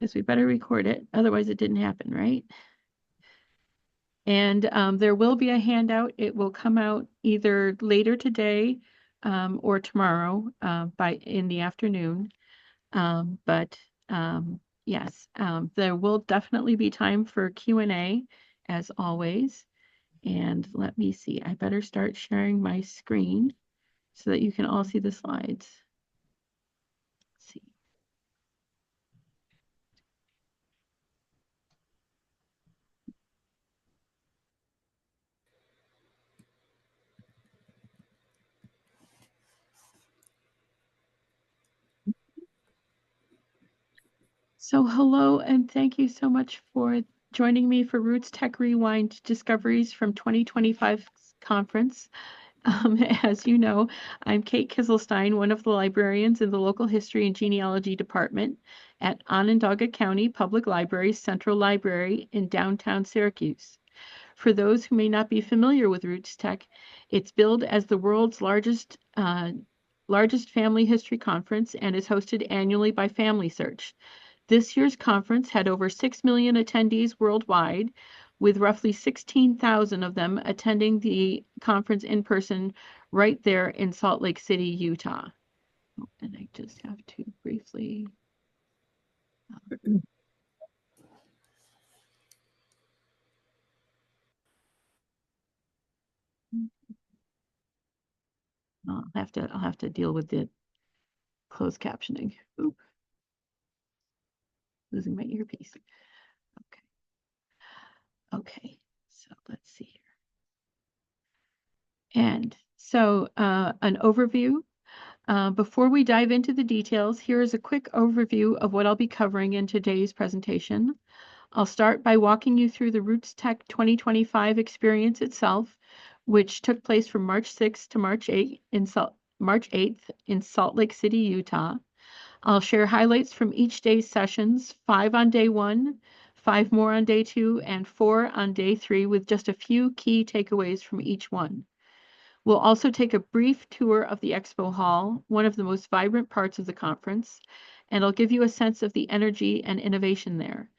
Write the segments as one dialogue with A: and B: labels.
A: Guess we better record it. Otherwise it didn't happen, right? And there will be a handout. It will come out either later today or tomorrow in the afternoon. But yes, there will definitely be time for Q&A as always. And let me see, I better start sharing my screen so that you can all see the slides. Let's see. So hello, and thank you so much for joining me for RootsTech Rewind Discoveries from 2025's conference. As you know, I'm Kate Kisselstein, one of the librarians in the local history and genealogy department at Onondaga County Public Libraries Central Library in downtown Syracuse. For those who may not be familiar with RootsTech, it's billed as the world's largest family history conference and is hosted annually by FamilySearch. This year's conference had over 6 million attendees worldwide, with roughly 16,000 of them attending the conference in person right there in Salt Lake City, Utah. And I just have to briefly. I'll have to deal with the closed captioning. Oop, losing my earpiece. Okay. Okay, so let's see here. And so an overview. Before we dive into the details, here is a quick overview of what I'll be covering in today's presentation. I'll start by walking you through the RootsTech 2025 experience itself, which took place from March 6th to March 8th in Salt Lake City, Utah. I'll share highlights from each day's sessions, 5 on day 1, 5 more on day 2, and 4 on day 3, with just a few key takeaways from each one. We'll also take a brief tour of the expo hall, one of the most vibrant parts of the conference, and I'll give you a sense of the energy and innovation there.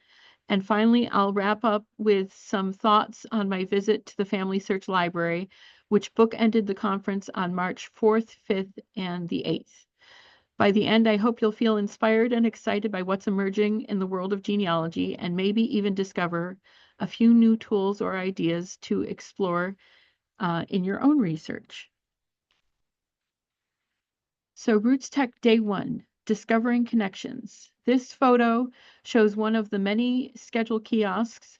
A: And finally, I'll wrap up with some thoughts on my visit to the FamilySearch Library, which bookended the conference on March 4th, 5th, and the 8th. By the end, I hope you'll feel inspired and excited by what's emerging in the world of genealogy and maybe even discover a few new tools or ideas to explore in your own research. So RootsTech Day 1, Discovering Connections. This photo shows one of the many schedule kiosks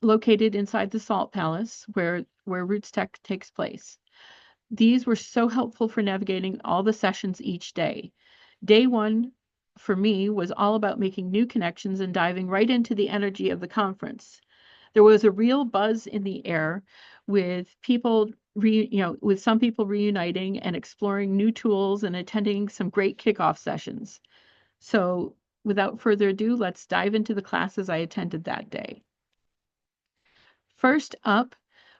A: located inside the Salt Palace where RootsTech takes place. These were so helpful for navigating all the sessions each day. Day 1 for me was all about making new connections and diving right into the energy of the conference. There was a real buzz in the air with people, with some people reuniting and exploring new tools and attending some great kickoff sessions. So without further ado, let's dive into the classes I attended that day. First up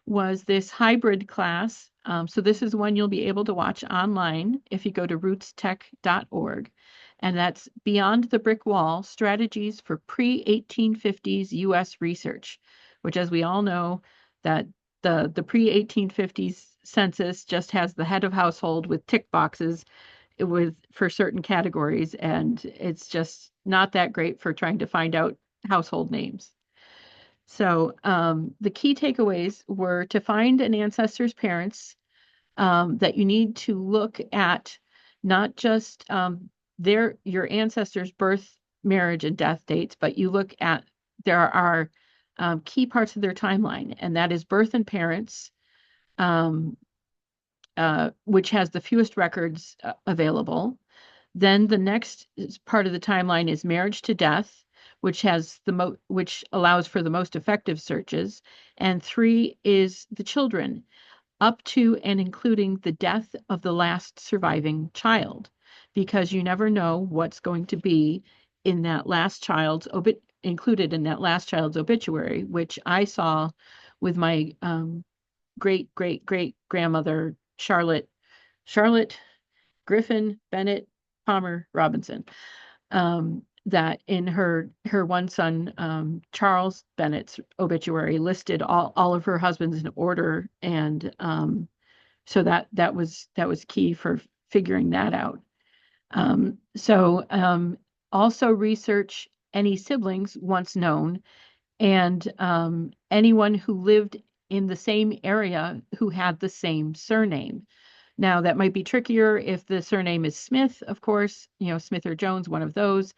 A: was this hybrid class. So this is one you'll be able to watch online if you go to rootstech.org. And that's Beyond the Brick Wall, Strategies for Pre-1850s U.S. Research, which, as we all know, that the pre-1850s census just has the head of household with tick boxes for certain categories, and it's just not that great for trying to find out household names. So the key takeaways were to find an ancestor's parents, that you need to look at not just your ancestors' birth, marriage, and death dates, but you look at there are key parts of their timeline, and that is birth and parents, which has the fewest records available. Then the next part of the timeline is marriage to death, which allows for the most effective searches. And 3 is the children, up to and including the death of the last surviving child, because you never know what's going to be in that last child's included in that last child's obituary, which I saw with my great great great grandmother Charlotte Griffin Bennett Palmer Robinson. that in her one son, Charles Bennett's obituary listed all of her husbands in order, and so that was key for figuring that out. Also research any siblings once known, and anyone who lived in the same area who had the same surname. Now, that might be trickier if the surname is Smith, of course, Smith or Jones, one of those.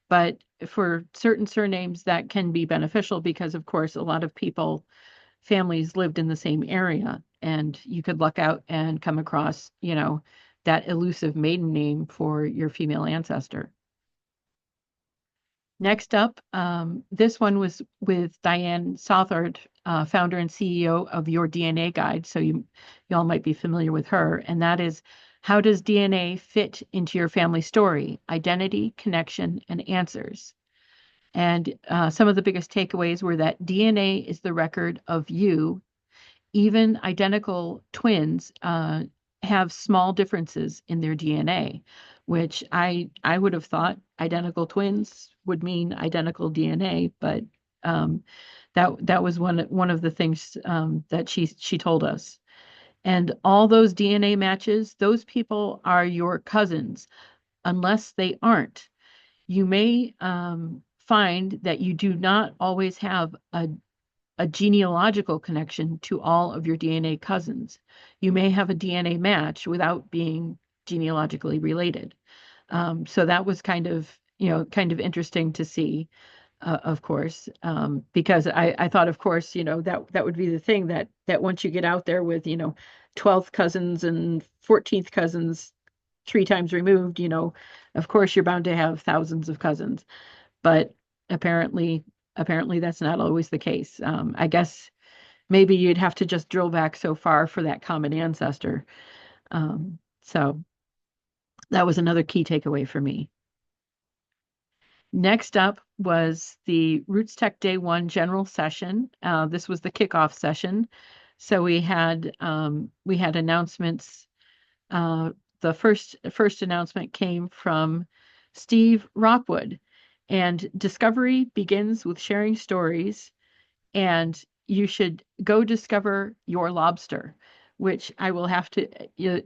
A: But for certain surnames, that can be beneficial because, of course, a lot of families lived in the same area, and you could luck out and come across, that elusive maiden name for your female ancestor. Next up, this one was with Diane Southard, founder and CEO of Your DNA Guide. So y'all might be familiar with her. And that is, how does DNA fit into your family story? Identity, connection, and answers. And some of the biggest takeaways were that DNA is the record of you. Even identical twins have small differences in their DNA, which I would have thought identical twins would mean identical DNA, but that was one of the things that she told us. And all those DNA matches, those people are your cousins, unless they aren't. You may find that you do not always have a genealogical connection to all of your DNA cousins. You may have a DNA match without being genealogically related. So that was kind of interesting to see, of course, because I thought, of course, that would be the thing that once you get out there with, 12th cousins and 14th cousins 3 times removed, of course you're bound to have thousands of cousins. But apparently that's not always the case. I guess maybe you'd have to just drill back so far for that common ancestor. So that was another key takeaway for me. Next up was the RootsTech Day 1 general session. This was the kickoff session. So we had announcements. The first announcement came from Steve Rockwood. And discovery begins with sharing stories, and you should go discover your lobster, which I will have to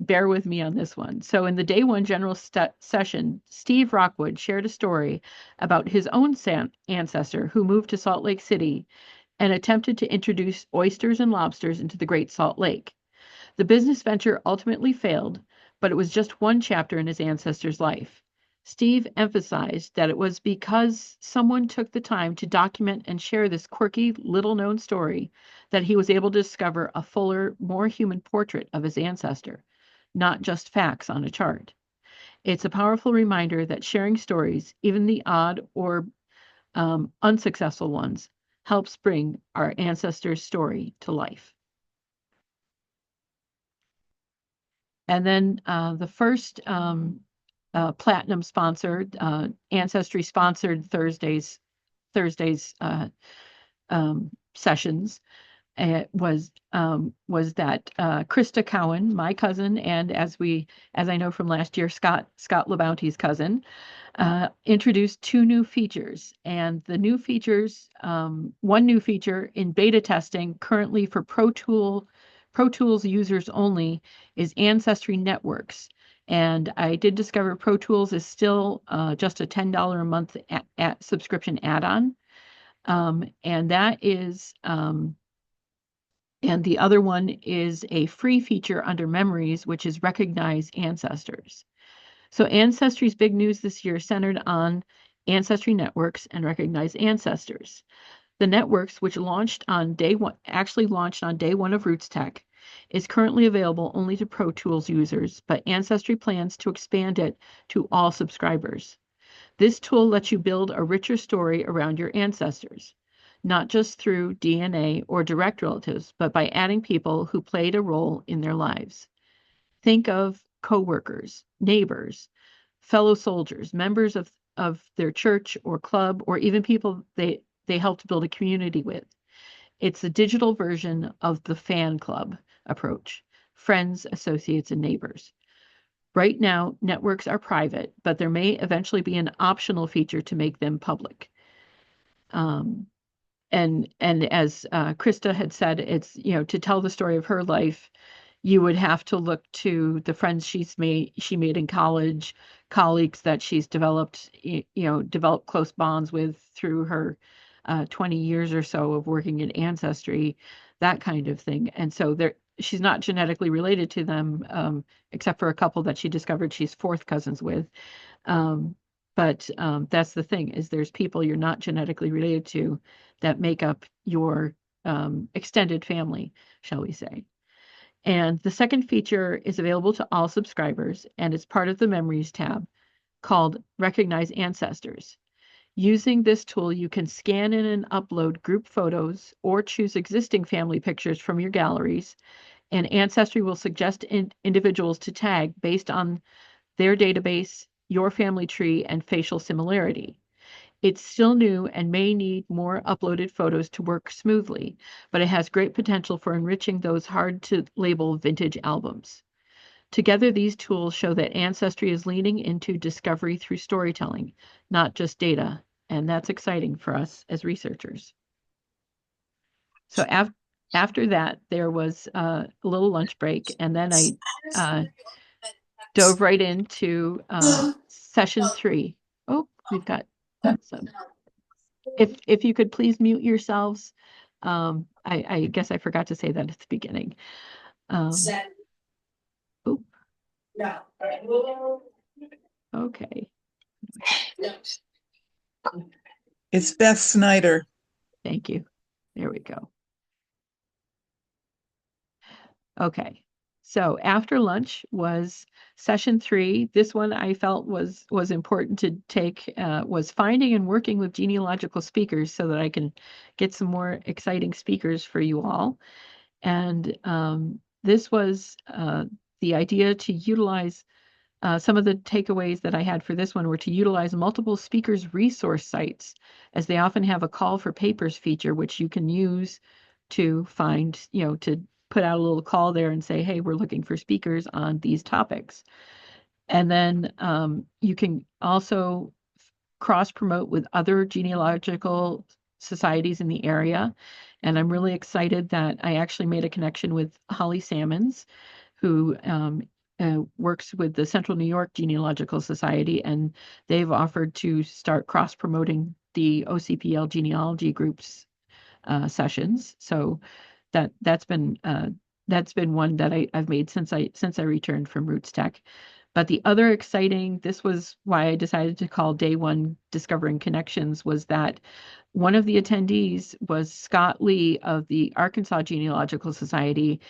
A: bear with me on this one. So in the day 1 general session, Steve Rockwood shared a story about his own ancestor who moved to Salt Lake City and attempted to introduce oysters and lobsters into the Great Salt Lake. The business venture ultimately failed, but it was just one chapter in his ancestor's life. Steve emphasized that it was because someone took the time to document and share this quirky, little-known story that he was able to discover a fuller, more human portrait of his ancestor, not just facts on a chart. It's a powerful reminder that sharing stories, even the odd or unsuccessful ones, helps bring our ancestors' story to life. And then the first platinum sponsored, Ancestry sponsored Thursdays sessions was that Krista Cowan, my cousin, and as I know from last year, Scott LeBounty's cousin, introduced 2 new features. And the new features, one new feature in beta testing currently for Pro Tools users only, is Ancestry Networks. And I did discover Pro Tools is still just a $10 a month subscription add-on. And that is, and the other one is a free feature under Memories, which is Recognize Ancestors. So Ancestry's big news this year centered on Ancestry Networks and Recognize Ancestors. The networks, which launched on day 1 of RootsTech, is currently available only to Pro Tools users, but Ancestry plans to expand it to all subscribers. This tool lets you build a richer story around your ancestors, not just through DNA or direct relatives, but by adding people who played a role in their lives. Think of coworkers, neighbors, fellow soldiers, members of their church or club, or even people they helped build a community with. It's a digital version of the fan club approach, friends, associates, and neighbors. Right now, networks are private, but there may eventually be an optional feature to make them public. Um, and as Krista had said, it's, to tell the story of her life, you would have to look to the friends she made in college, colleagues that she's developed close bonds with through her 20 years or so of working in ancestry, that kind of thing. And so she's not genetically related to them, except for a couple that she discovered she's fourth cousins with. But that's the thing, is there's people you're not genetically related to that make up your extended family, shall we say. And the second feature is available to all subscribers, and it's part of the Memories tab called Recognize Ancestors. Using this tool, you can scan in and upload group photos or choose existing family pictures from your galleries, and Ancestry will suggest individuals to tag based on their database, your family tree, and facial similarity. It's still new and may need more uploaded photos to work smoothly, but it has great potential for enriching those hard-to-label vintage albums. Together, these tools show that Ancestry is leaning into discovery through storytelling, not just data, and that's exciting for us as researchers. So after that, there was a little lunch break, and then I dove right into session 3. Oh, we've got some. If you could please mute yourselves. I guess I forgot to say that at the beginning. Oop, okay.
B: It's Beth Snyder.
A: Thank you. There we go. Okay. So after lunch was session 3. This one I felt was important to take, was finding and working with genealogical speakers so that I can get some more exciting speakers for you all. And this was the idea to utilize some of the takeaways that I had for this one were to utilize multiple speakers' resource sites, as they often have a call for papers feature, which you can use to find, to put out a little call there and say, hey, we're looking for speakers on these topics. And then you can also cross promote with other genealogical societies in the area. And I'm really excited that I actually made a connection with Holly Salmons, who works with the Central New York Genealogical Society, and they've offered to start cross promoting the OCPL genealogy groups sessions. So that's been one that I've made since I returned from RootsTech. But the other exciting, this was why I decided to call day 1 Discovering Connections, was that one of the attendees was Scott Lee of the Arkansas Genealogical Society.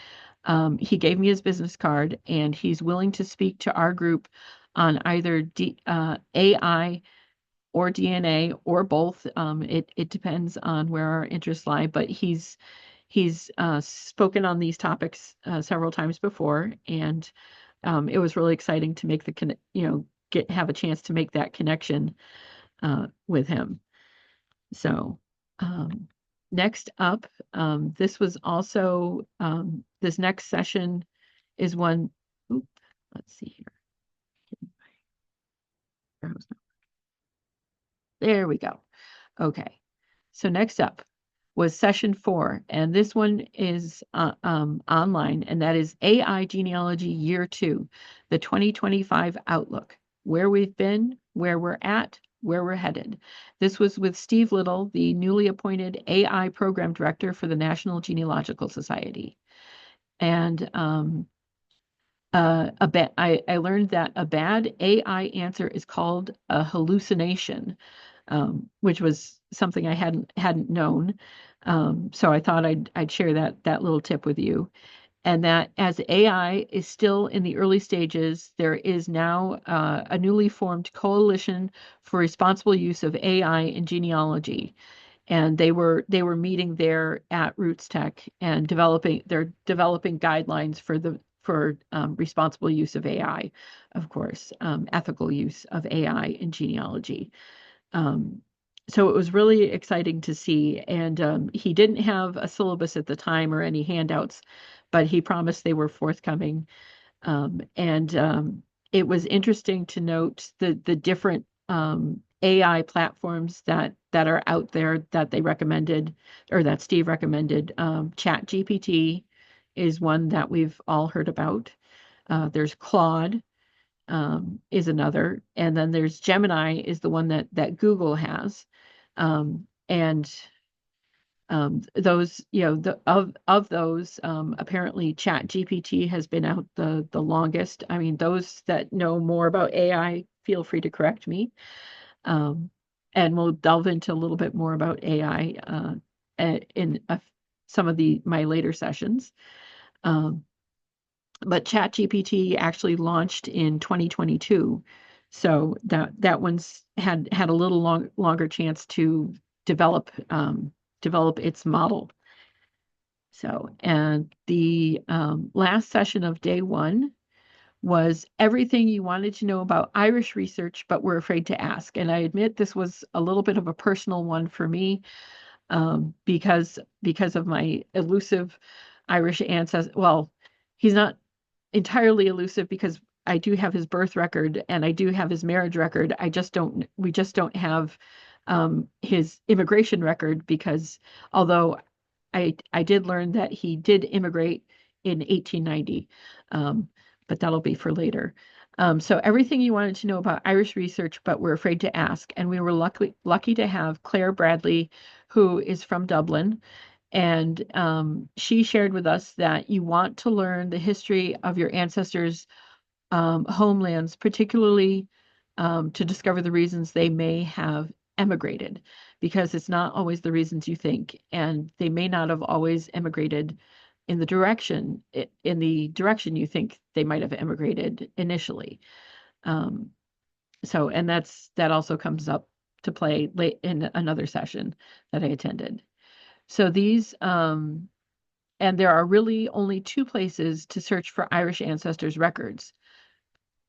A: He gave me his business card, and he's willing to speak to our group on either AI or DNA or both. It depends on where our interests lie, but he's spoken on these topics several times before, and it was really exciting to make have a chance to make that connection with him. So next up, this was also this next session is one. Let's see here. There we go. Okay. So next up was session 4, and this one is online, and that is AI Genealogy Year 2, the 2025 Outlook, where we've been, where we're at, where we're headed. This was with Steve Little, the newly appointed AI Program Director for the National Genealogical Society. And I learned that a bad AI answer is called a hallucination, which was something I hadn't known. So I thought I'd share that little tip with you. And that as AI is still in the early stages, there is now a newly formed coalition for responsible use of AI in genealogy. And they were meeting there at RootsTech and developing guidelines for responsible use of AI, of course, ethical use of AI in genealogy. So it was really exciting to see. And he didn't have a syllabus at the time or any handouts, but he promised they were forthcoming. And it was interesting to note the different AI platforms that are out there that they recommended or that Steve recommended. Chat GPT is one that we've all heard about. There's Claude is another, and then there's Gemini is the one that Google has. And those, of those, apparently Chat GPT has been out the longest. I mean, those that know more about AI, feel free to correct me. Um, and we'll delve into a little bit more about AI in some of my later sessions. Um, but Chat GPT actually launched in 2022, so that one's had a little longer chance to develop develop its model. So, and the last session of day one was everything you wanted to know about Irish research, but were afraid to ask. And I admit this was a little bit of a personal one for me because of my elusive Irish ancestry. Well, he's not entirely elusive because I do have his birth record and I do have his marriage record. We just don't have his immigration record because although I did learn that he did immigrate in 1890, but that'll be for later. So everything you wanted to know about Irish research, but were afraid to ask. And we were lucky to have Claire Bradley, who is from Dublin. And she shared with us that you want to learn the history of your ancestors' homelands, particularly to discover the reasons they may have emigrated, because it's not always the reasons you think, and they may not have always emigrated in the direction you think they might have emigrated initially. Um, and that also comes up to play late in another session that I attended. So and there are really only two places to search for Irish ancestors records,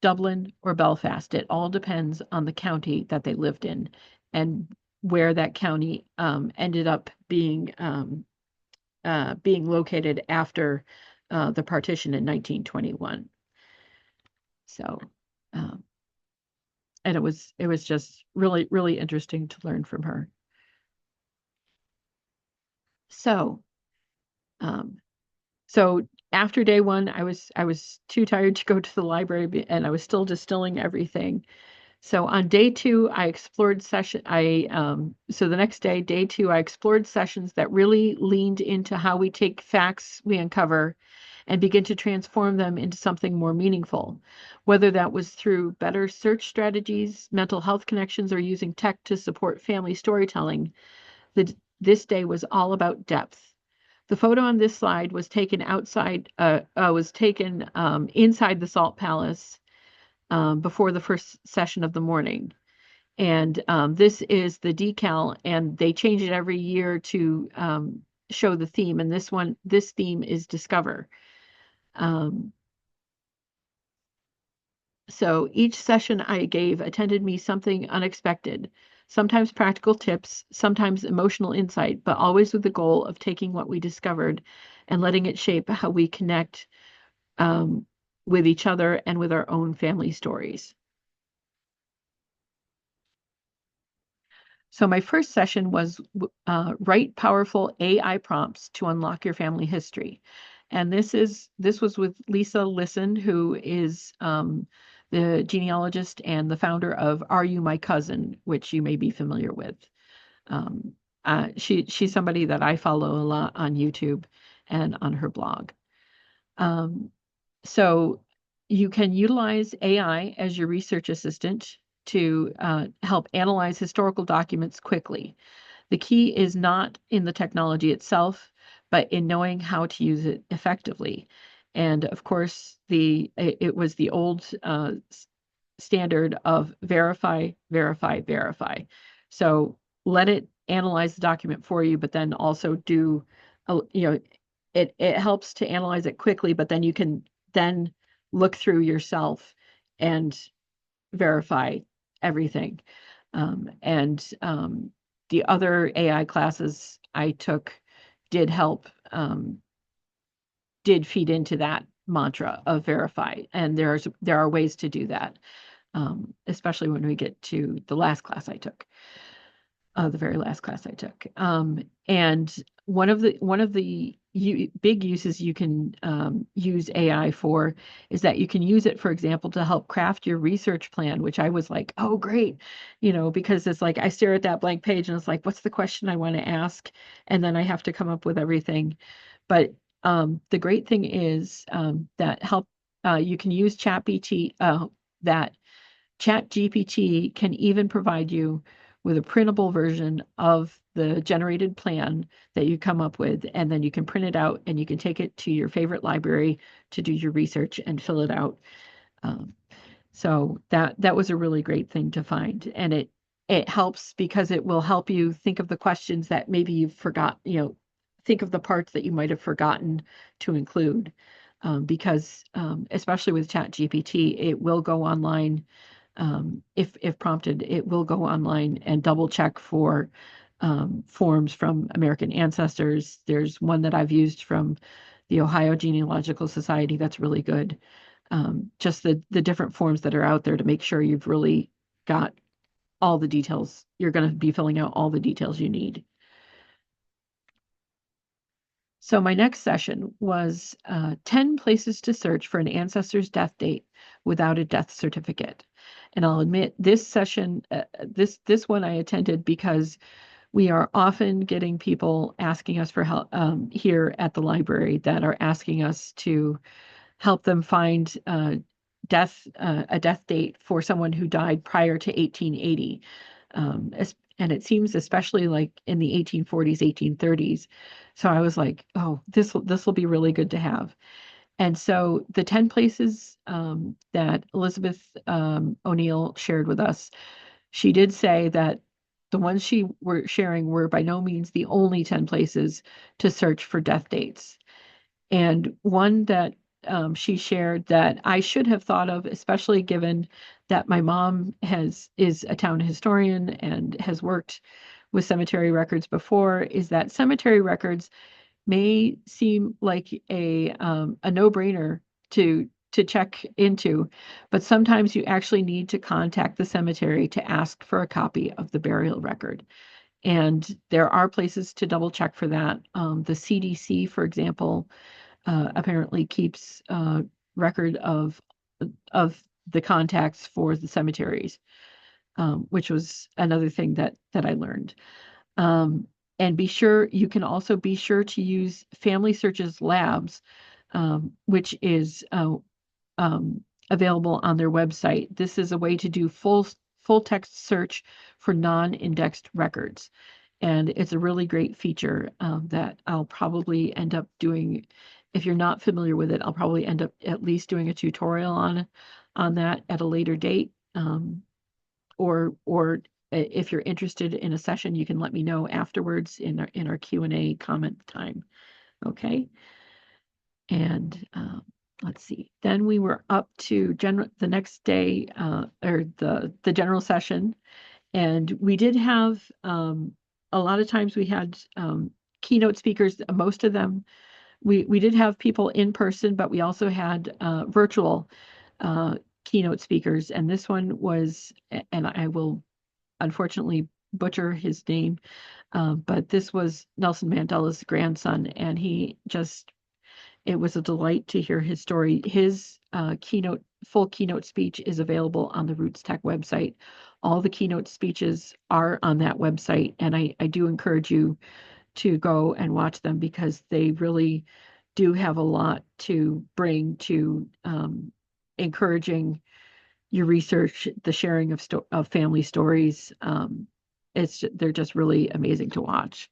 A: Dublin or Belfast. It all depends on the county that they lived in and where that county ended up being located after the partition in 1921. So, um, and it was just really, really interesting to learn from her. So, um, so after day one, I was too tired to go to the library, and I was still distilling everything. So on day two, I explored session. So the next day, day two, I explored sessions that really leaned into how we take facts we uncover and begin to transform them into something more meaningful, whether that was through better search strategies, mental health connections, or using tech to support family storytelling. This day was all about depth. The photo on this slide was taken inside the Salt Palace before the first session of the morning. And this is the decal, and they change it every year to show the theme. And this theme is Discover. So each session I gave attended me something unexpected, sometimes practical tips, sometimes emotional insight, but always with the goal of taking what we discovered and letting it shape how we connect with each other and with our own family stories. So my first session was write powerful AI prompts to unlock your family history. And this was with Lisa Listen, who is the genealogist and the founder of Are You My Cousin, which you may be familiar with. She's somebody that I follow a lot on YouTube and on her blog. So you can utilize AI as your research assistant to help analyze historical documents quickly. The key is not in the technology itself, but in knowing how to use it effectively. And of course, it was the old standard of verify, verify, verify. So let it analyze the document for you, but then also do, it helps to analyze it quickly, but then you can then look through yourself and verify everything. And the other AI classes I took did help, did feed into that mantra of verify, and there are ways to do that, especially when we get to the last class I took, the very last class I took. And one of the big uses you can use AI for is that you can use it, for example, to help craft your research plan, which I was like, oh, great, because it's like I stare at that blank page and it's like, what's the question I want to ask? And then I have to come up with everything. But the great thing is that you can use that ChatGPT can even provide you with a printable version of the generated plan that you come up with, and then you can print it out and you can take it to your favorite library to do your research and fill it out. Um, so that was a really great thing to find, and it helps because it will help you think of the questions that maybe you've forgot, think of the parts that you might have forgotten to include. Because especially with ChatGPT, it will go online, if prompted, it will go online and double check for forms from American ancestors. There's one that I've used from the Ohio Genealogical Society that's really good. Just the different forms that are out there to make sure you've really got all the details. You're going to be filling out all the details you need. So my next session was 10 places to search for an ancestor's death date without a death certificate. And I'll admit this session, this one I attended because we are often getting people asking us for help here at the library that are asking us to help them find a death date for someone who died prior to 1880. And it seems especially like in the 1840s, 1830s. So I was like, oh, this will be really good to have. And so the 10 places that Elizabeth O'Neill shared with us, she did say that the ones she were sharing were by no means the only 10 places to search for death dates. And one that she shared that I should have thought of, especially given that my mom is a town historian and has worked with cemetery records before, is that cemetery records may seem like a no-brainer to check into, but sometimes you actually need to contact the cemetery to ask for a copy of the burial record. And there are places to double check for that. The CDC, for example, apparently keeps record of the contacts for the cemeteries, which was another thing that I learned. And you can also be sure to use FamilySearch's Labs, which is available on their website. This is a way to do full text search for non-indexed records. And it's a really great feature that I'll probably end up doing. If you're not familiar with it, I'll probably end up at least doing a tutorial on that at a later date. Or if you're interested in a session, you can let me know afterwards in our Q&A comment time. Okay. And let's see. Then we were up to the next day, or the general session, and we did have a lot of times we had keynote speakers. Most of them we did have people in person, but we also had virtual keynote speakers. And this one was, and I will unfortunately butcher his name, but this was Nelson Mandela's grandson, and it was a delight to hear his story. His full keynote speech is available on the RootsTech website. All the keynote speeches are on that website, and I do encourage you to go and watch them because they really do have a lot to bring to encouraging your research, the sharing of family stories. They're just really amazing to watch.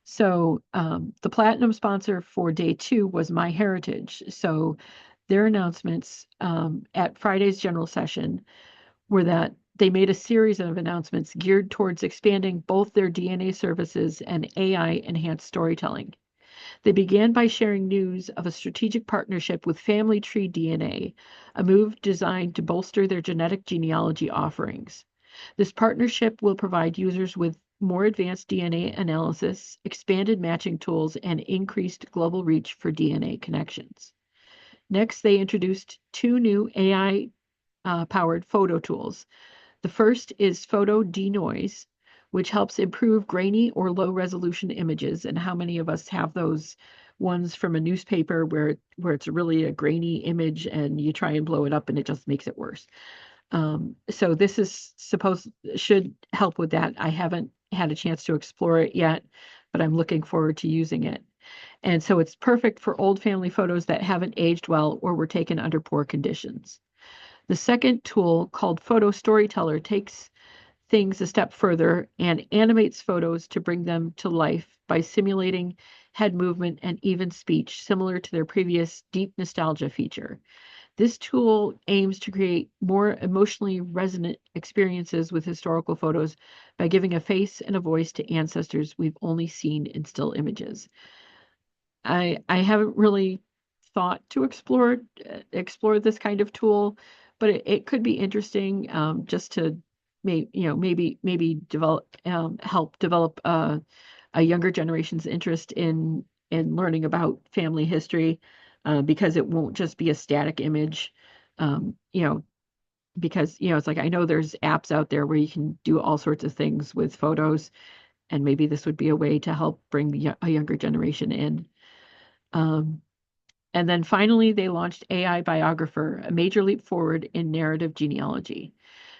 A: So the platinum sponsor for day 2 was MyHeritage. So their announcements at Friday's general session were that they made a series of announcements geared towards expanding both their DNA services and AI-enhanced storytelling. They began by sharing news of a strategic partnership with Family Tree DNA, a move designed to bolster their genetic genealogy offerings. This partnership will provide users with more advanced DNA analysis, expanded matching tools, and increased global reach for DNA connections. Next, they introduced two new AI powered photo tools. The first is photo denoise, which helps improve grainy or low resolution images. And how many of us have those ones from a newspaper where it's really a grainy image and you try and blow it up and it just makes it worse. So this is should help with that. I haven't had a chance to explore it yet, but I'm looking forward to using it. And so it's perfect for old family photos that haven't aged well or were taken under poor conditions. The second tool, called Photo Storyteller, takes things a step further and animates photos to bring them to life by simulating head movement and even speech, similar to their previous deep nostalgia feature. This tool aims to create more emotionally resonant experiences with historical photos by giving a face and a voice to ancestors we've only seen in still images. I haven't really thought to explore this kind of tool, but it could be interesting, just to maybe develop help develop a younger generation's interest in learning about family history, because it won't just be a static image. You know, because it's like I know there's apps out there where you can do all sorts of things with photos, and maybe this would be a way to help bring a younger generation in. Um, and then finally, they launched AI Biographer, a major leap forward in narrative genealogy.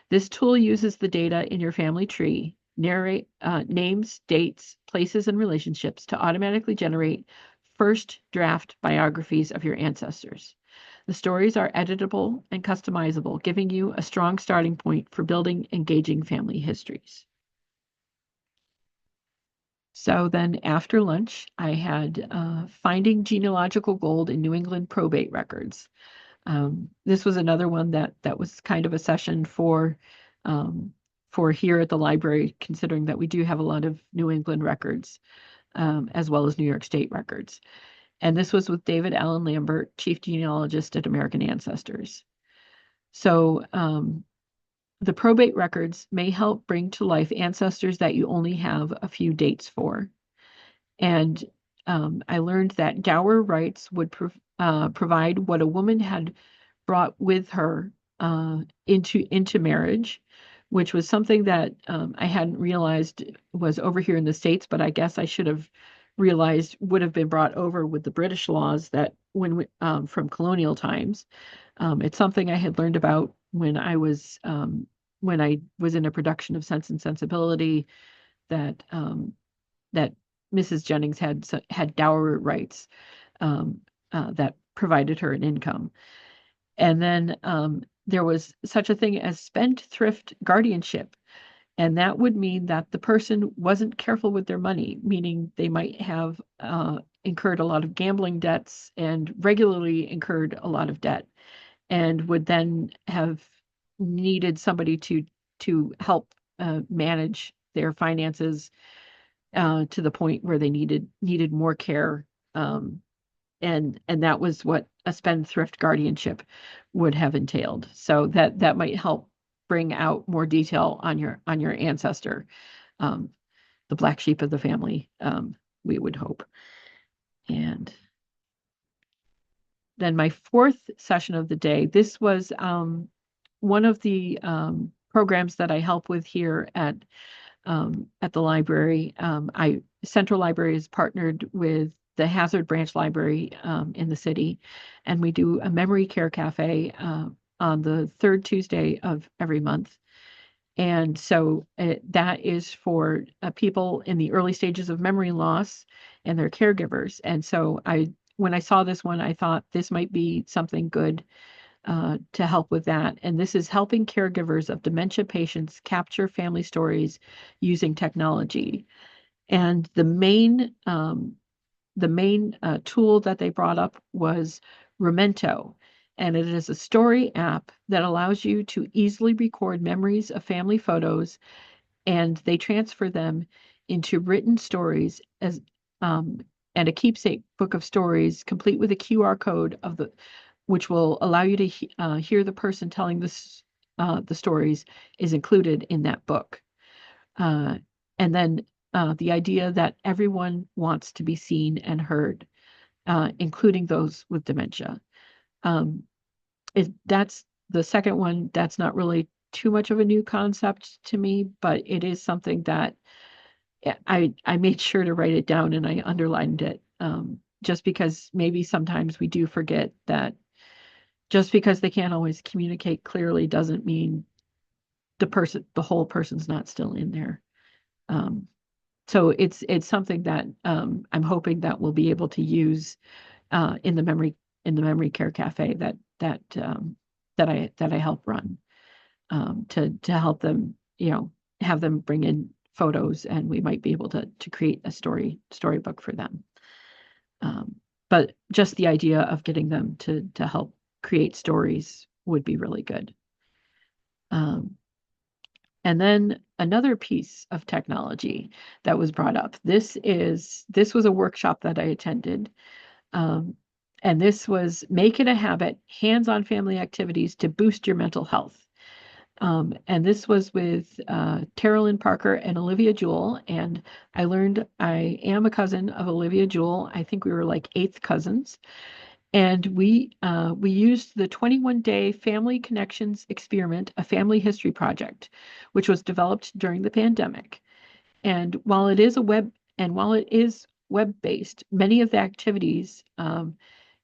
A: This tool uses the data in your family tree, narrate names, dates, places, and relationships to automatically generate first draft biographies of your ancestors. The stories are editable and customizable, giving you a strong starting point for building engaging family histories. So then after lunch, I had Finding Genealogical Gold in New England Probate Records. This was another one that was kind of a session for here at the library, considering that we do have a lot of New England records, as well as New York State records. And this was with David Allen Lambert, Chief Genealogist at American Ancestors. So the probate records may help bring to life ancestors that you only have a few dates for. And I learned that dower rights would provide what a woman had brought with her into marriage, which was something that I hadn't realized was over here in the States, but I guess I should have realized would have been brought over with the British laws that from colonial times. It's something I had learned about when I was in a production of Sense and Sensibility, that that Mrs. Jennings had dower rights, that provided her an income. And then there was such a thing as spendthrift guardianship. And that would mean that the person wasn't careful with their money, meaning they might have incurred a lot of gambling debts and regularly incurred a lot of debt, and would then have needed somebody to help manage their finances to the point where they needed more care. And that was what a spendthrift guardianship would have entailed. So that might help bring out more detail on your ancestor, the black sheep of the family, we would hope. And then my fourth session of the day, this was one of the programs that I help with here at the library. Central Library is partnered with the Hazard Branch Library in the city, and we do a memory care cafe on the third Tuesday of every month. And so that is for people in the early stages of memory loss and their caregivers. And so when I saw this one, I thought this might be something good to help with that. And this is helping caregivers of dementia patients capture family stories using technology. And the main tool that they brought up was Memento. And it is a story app that allows you to easily record memories of family photos, and they transfer them into written stories um, and a keepsake book of stories, complete with a QR code which will allow you to hear the person telling the stories is included in that book. And then the idea that everyone wants to be seen and heard, including those with dementia. Um, that's the second one. That's not really too much of a new concept to me, but it is something that I made sure to write it down and I underlined it, just because maybe sometimes we do forget that just because they can't always communicate clearly doesn't mean the whole person's not still in there. Um, so it's something that I'm hoping that we'll be able to use in the memory care cafe that I help run, to help them, have them bring in photos, and we might be able to create a storybook for them. But just the idea of getting them to help create stories would be really good. And then another piece of technology that was brought up. This was a workshop that I attended. Um, and this was Make It a Habit, Hands-on Family Activities to Boost Your Mental Health. And this was with Terrellyn Parker and Olivia Jewell. And I learned I am a cousin of Olivia Jewell. I think we were like eighth cousins. And we used the 21-day Family Connections Experiment, a family history project, which was developed during the pandemic. And while it is web-based, many of the activities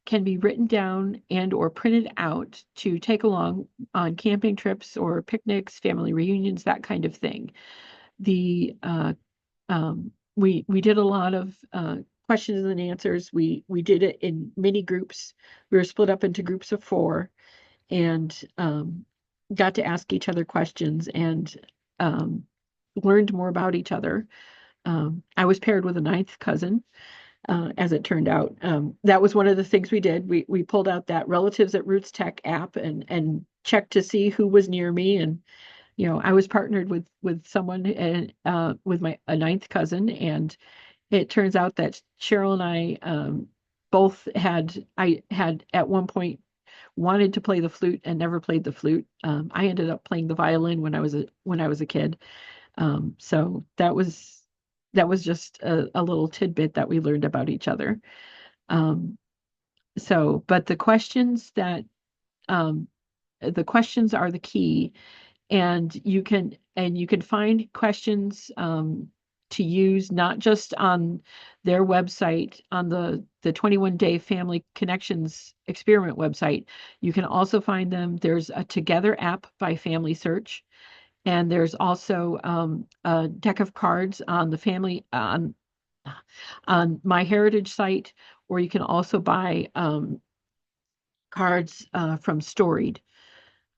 A: can be written down and or printed out to take along on camping trips or picnics, family reunions, that kind of thing. The we did a lot of questions and answers. We did it in mini groups. We were split up into groups of 4, and got to ask each other questions and learned more about each other. I was paired with a 9th cousin, as it turned out. That was one of the things we did. We pulled out that Relatives at RootsTech app and checked to see who was near me. And I was partnered with someone, and with a 9th cousin, and it turns out that Cheryl and I both I had at one point wanted to play the flute and never played the flute. I ended up playing the violin when I was a kid. So that was just a little tidbit that we learned about each other. But the questions are the key, and you can find questions to use not just on their website, on the 21-day Family Connections Experiment website. You can also find them. There's a Together app by FamilySearch, and there's also a deck of cards on the family on My Heritage site, or you can also buy cards from Storied.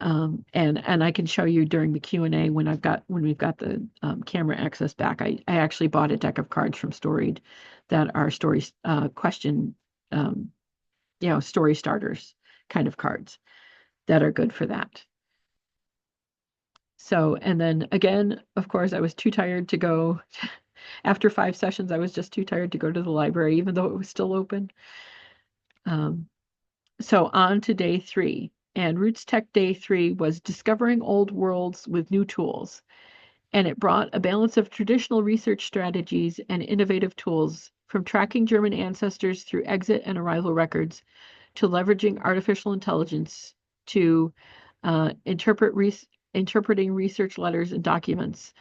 A: And I can show you during the Q&A when we've got the camera access back. I actually bought a deck of cards from Storied that are story question, story starters kind of cards that are good for that. So, and then again, of course, I was too tired to go. After 5 sessions, I was just too tired to go to the library, even though it was still open. So on to day 3. And RootsTech Day 3 was Discovering Old Worlds with New Tools. And it brought a balance of traditional research strategies and innovative tools, from tracking German ancestors through exit and arrival records to leveraging artificial intelligence to interpreting research letters and documents.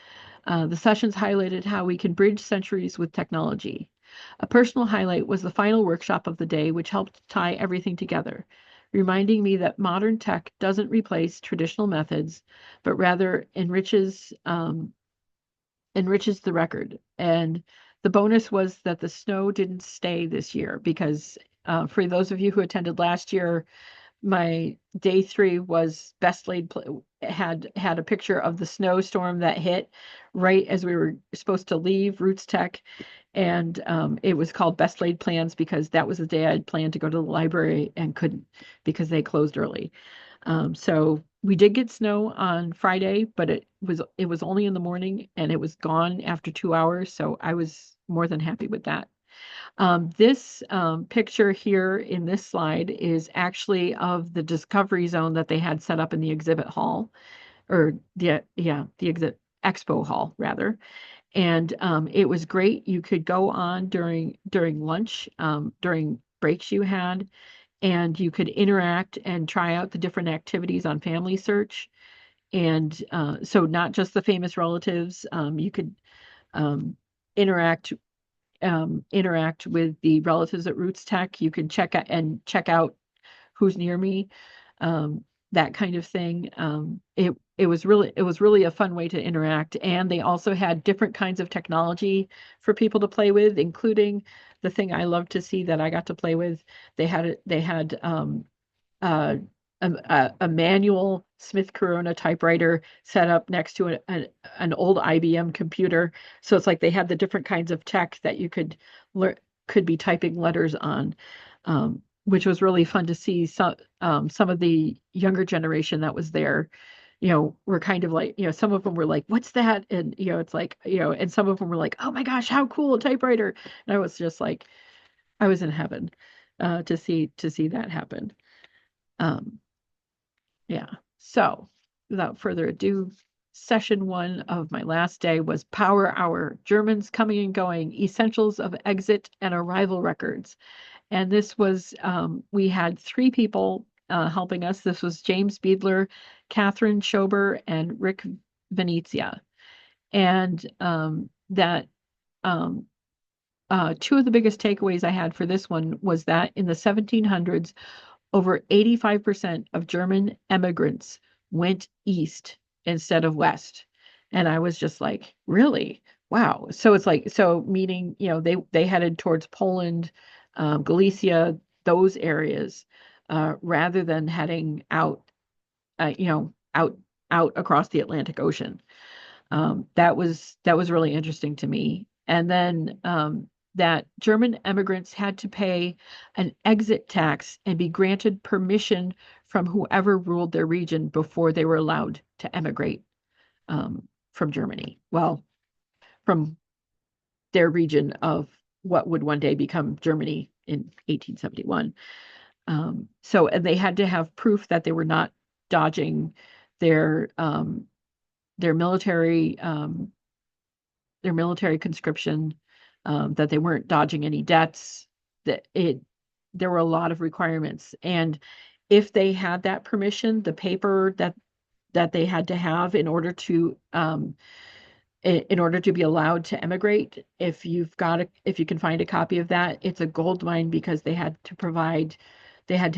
A: The sessions highlighted how we can bridge centuries with technology. A personal highlight was the final workshop of the day, which helped tie everything together, reminding me that modern tech doesn't replace traditional methods, but rather enriches the record. And the bonus was that the snow didn't stay this year, because for those of you who attended last year, my day 3 was had a picture of the snowstorm that hit right as we were supposed to leave RootsTech. And it was called Best Laid Plans because that was the day I'd planned to go to the library and couldn't, because they closed early. So we did get snow on Friday, but it was only in the morning and it was gone after 2 hours. So I was more than happy with that. This picture here in this slide is actually of the discovery zone that they had set up in the exhibit hall, or the exhibit expo hall rather. And it was great. You could go on during lunch, during breaks you had, and you could interact and try out the different activities on FamilySearch. And so not just the famous relatives, you could um, interact interact with the relatives at RootsTech. You could check out who's near me, um, that kind of thing. It was really a fun way to interact, and they also had different kinds of technology for people to play with, including the thing I love to see that I got to play with. They had uh, a manual Smith Corona typewriter set up next to an old IBM computer. So it's like they had the different kinds of tech that you could be typing letters on, which was really fun to see. Some of the younger generation that was there, were kind of like, some of them were like, "What's that?" And it's like, and some of them were like, "Oh my gosh, how cool, a typewriter!" And I was just like, I was in heaven to see that happen. Um, yeah. So without further ado, session one of my last day was Power Hour, Germans coming and going, essentials of exit and arrival records. And this was, we had three people helping us. This was James Beadler, Catherine Schober, and Rick Venezia. And that um, two of the biggest takeaways I had for this one was that in the 1700s, over 85% of German immigrants went east instead of west. And I was just like, really? Wow. So it's like, so meaning, they headed towards Poland, Galicia, those areas, rather than heading out, out across the Atlantic Ocean. That was really interesting to me. And then that German immigrants had to pay an exit tax and be granted permission from whoever ruled their region before they were allowed to emigrate from Germany. Well, from their region of what would one day become Germany in 1871. So, and they had to have proof that they were not dodging their um, their military um, their military conscription, that they weren't dodging any debts, that there were a lot of requirements. And if they had that permission, the paper that they had to have in order to be allowed to emigrate, if you can find a copy of that, it's a gold mine because they had to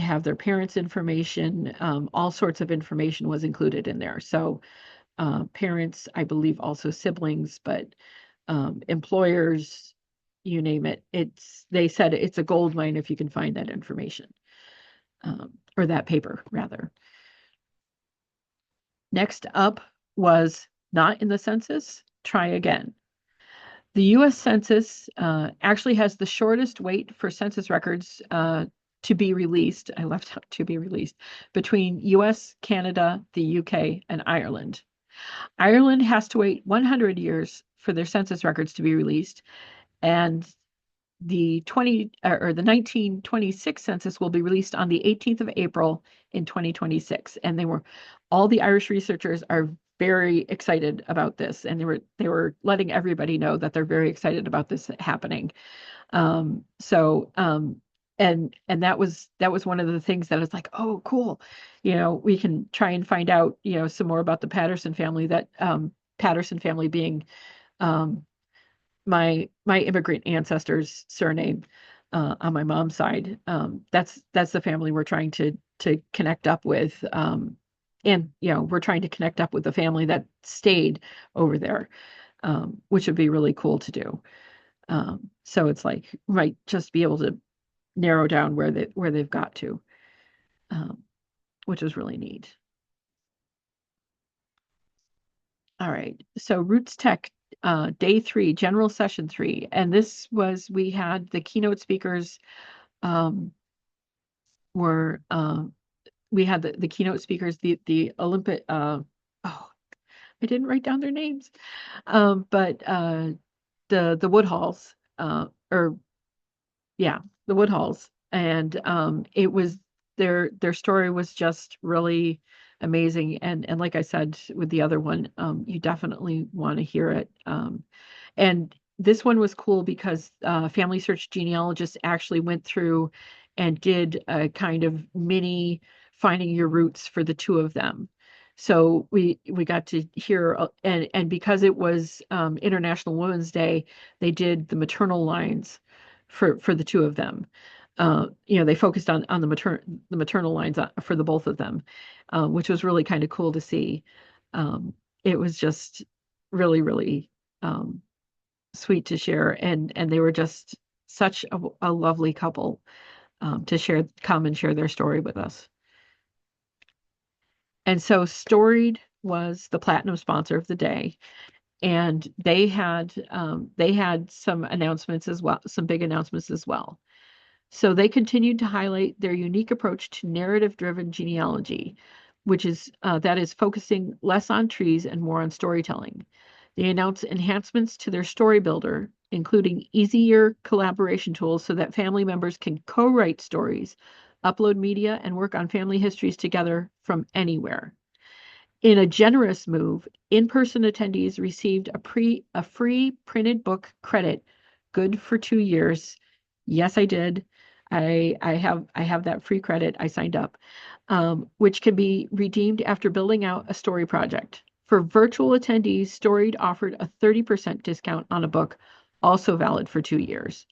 A: have their parents' information, all sorts of information was included in there. So parents, I believe also siblings, but employers, you name it. They said it's a gold mine if you can find that information, or that paper rather. Next up was not in the census, try again. The US Census actually has the shortest wait for census records to be released. I left out to be released between US, Canada, the UK, and Ireland. Ireland has to wait 100 years for their census records to be released, and the 1926 census will be released on the 18th of April in 2026. And all the Irish researchers are very excited about this, and they were letting everybody know that they're very excited about this happening. So and that was one of the things that is like, oh, cool. We can try and find out, some more about the Patterson family, Patterson family being um, my immigrant ancestors' surname on my mom's side. That's the family we're trying to connect up with. And we're trying to connect up with the family that stayed over there, which would be really cool to do. So it's like we might just be able to narrow down where they've got to, um, which is really neat. All right. So RootsTech day 3, general session 3. And we had the keynote speakers um, were, we had the keynote speakers, the Olympic, oh, I didn't write down their names, but the Woodhalls, or yeah, the Woodhalls. And it was their story was just really amazing. And like I said with the other one, you definitely want to hear it. And this one was cool because Family Search genealogists actually went through and did a kind of mini finding your roots for the two of them. So we got to hear, and because it was International Women's Day, they did the maternal lines for the two of them. They focused on the maternal lines for the both of them, which was really kind of cool to see. It was just really, really sweet to share, and they were just such a lovely couple to come and share their story with us. And so Storied was the platinum sponsor of the day, and they had some announcements as well, some big announcements as well. So they continued to highlight their unique approach to narrative-driven genealogy, which is that is focusing less on trees and more on storytelling. They announced enhancements to their story builder, including easier collaboration tools so that family members can co-write stories, upload media, and work on family histories together from anywhere. In a generous move, in-person attendees received a free printed book credit, good for 2 years. Yes, I did. I have that free credit. I signed up, which can be redeemed after building out a story project. For virtual attendees, Storied offered a 30% discount on a book, also valid for 2 years.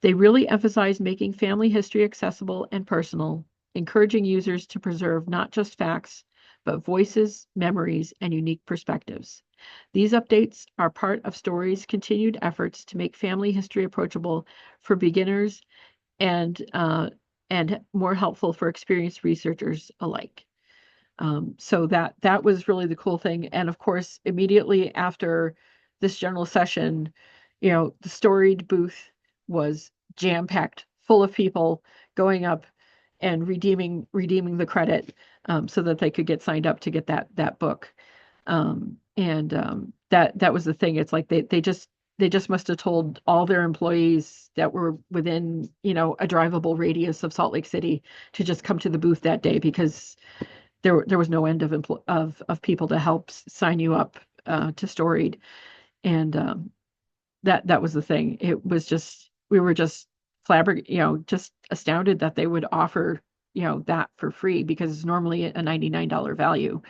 A: They really emphasize making family history accessible and personal, encouraging users to preserve not just facts, but voices, memories, and unique perspectives. These updates are part of Story's continued efforts to make family history approachable for beginners and more helpful for experienced researchers alike. So that was really the cool thing. And of course, immediately after this general session, the Storied booth was jam-packed, full of people going up and redeeming the credit so that they could get signed up to get that book. And that was the thing. It's like they just must have told all their employees that were within, a drivable radius of Salt Lake City to just come to the booth that day because there was no end of people to help sign you up to Storied, and that was the thing. It was just we were just just astounded that they would offer that for free because it's normally a $99 value.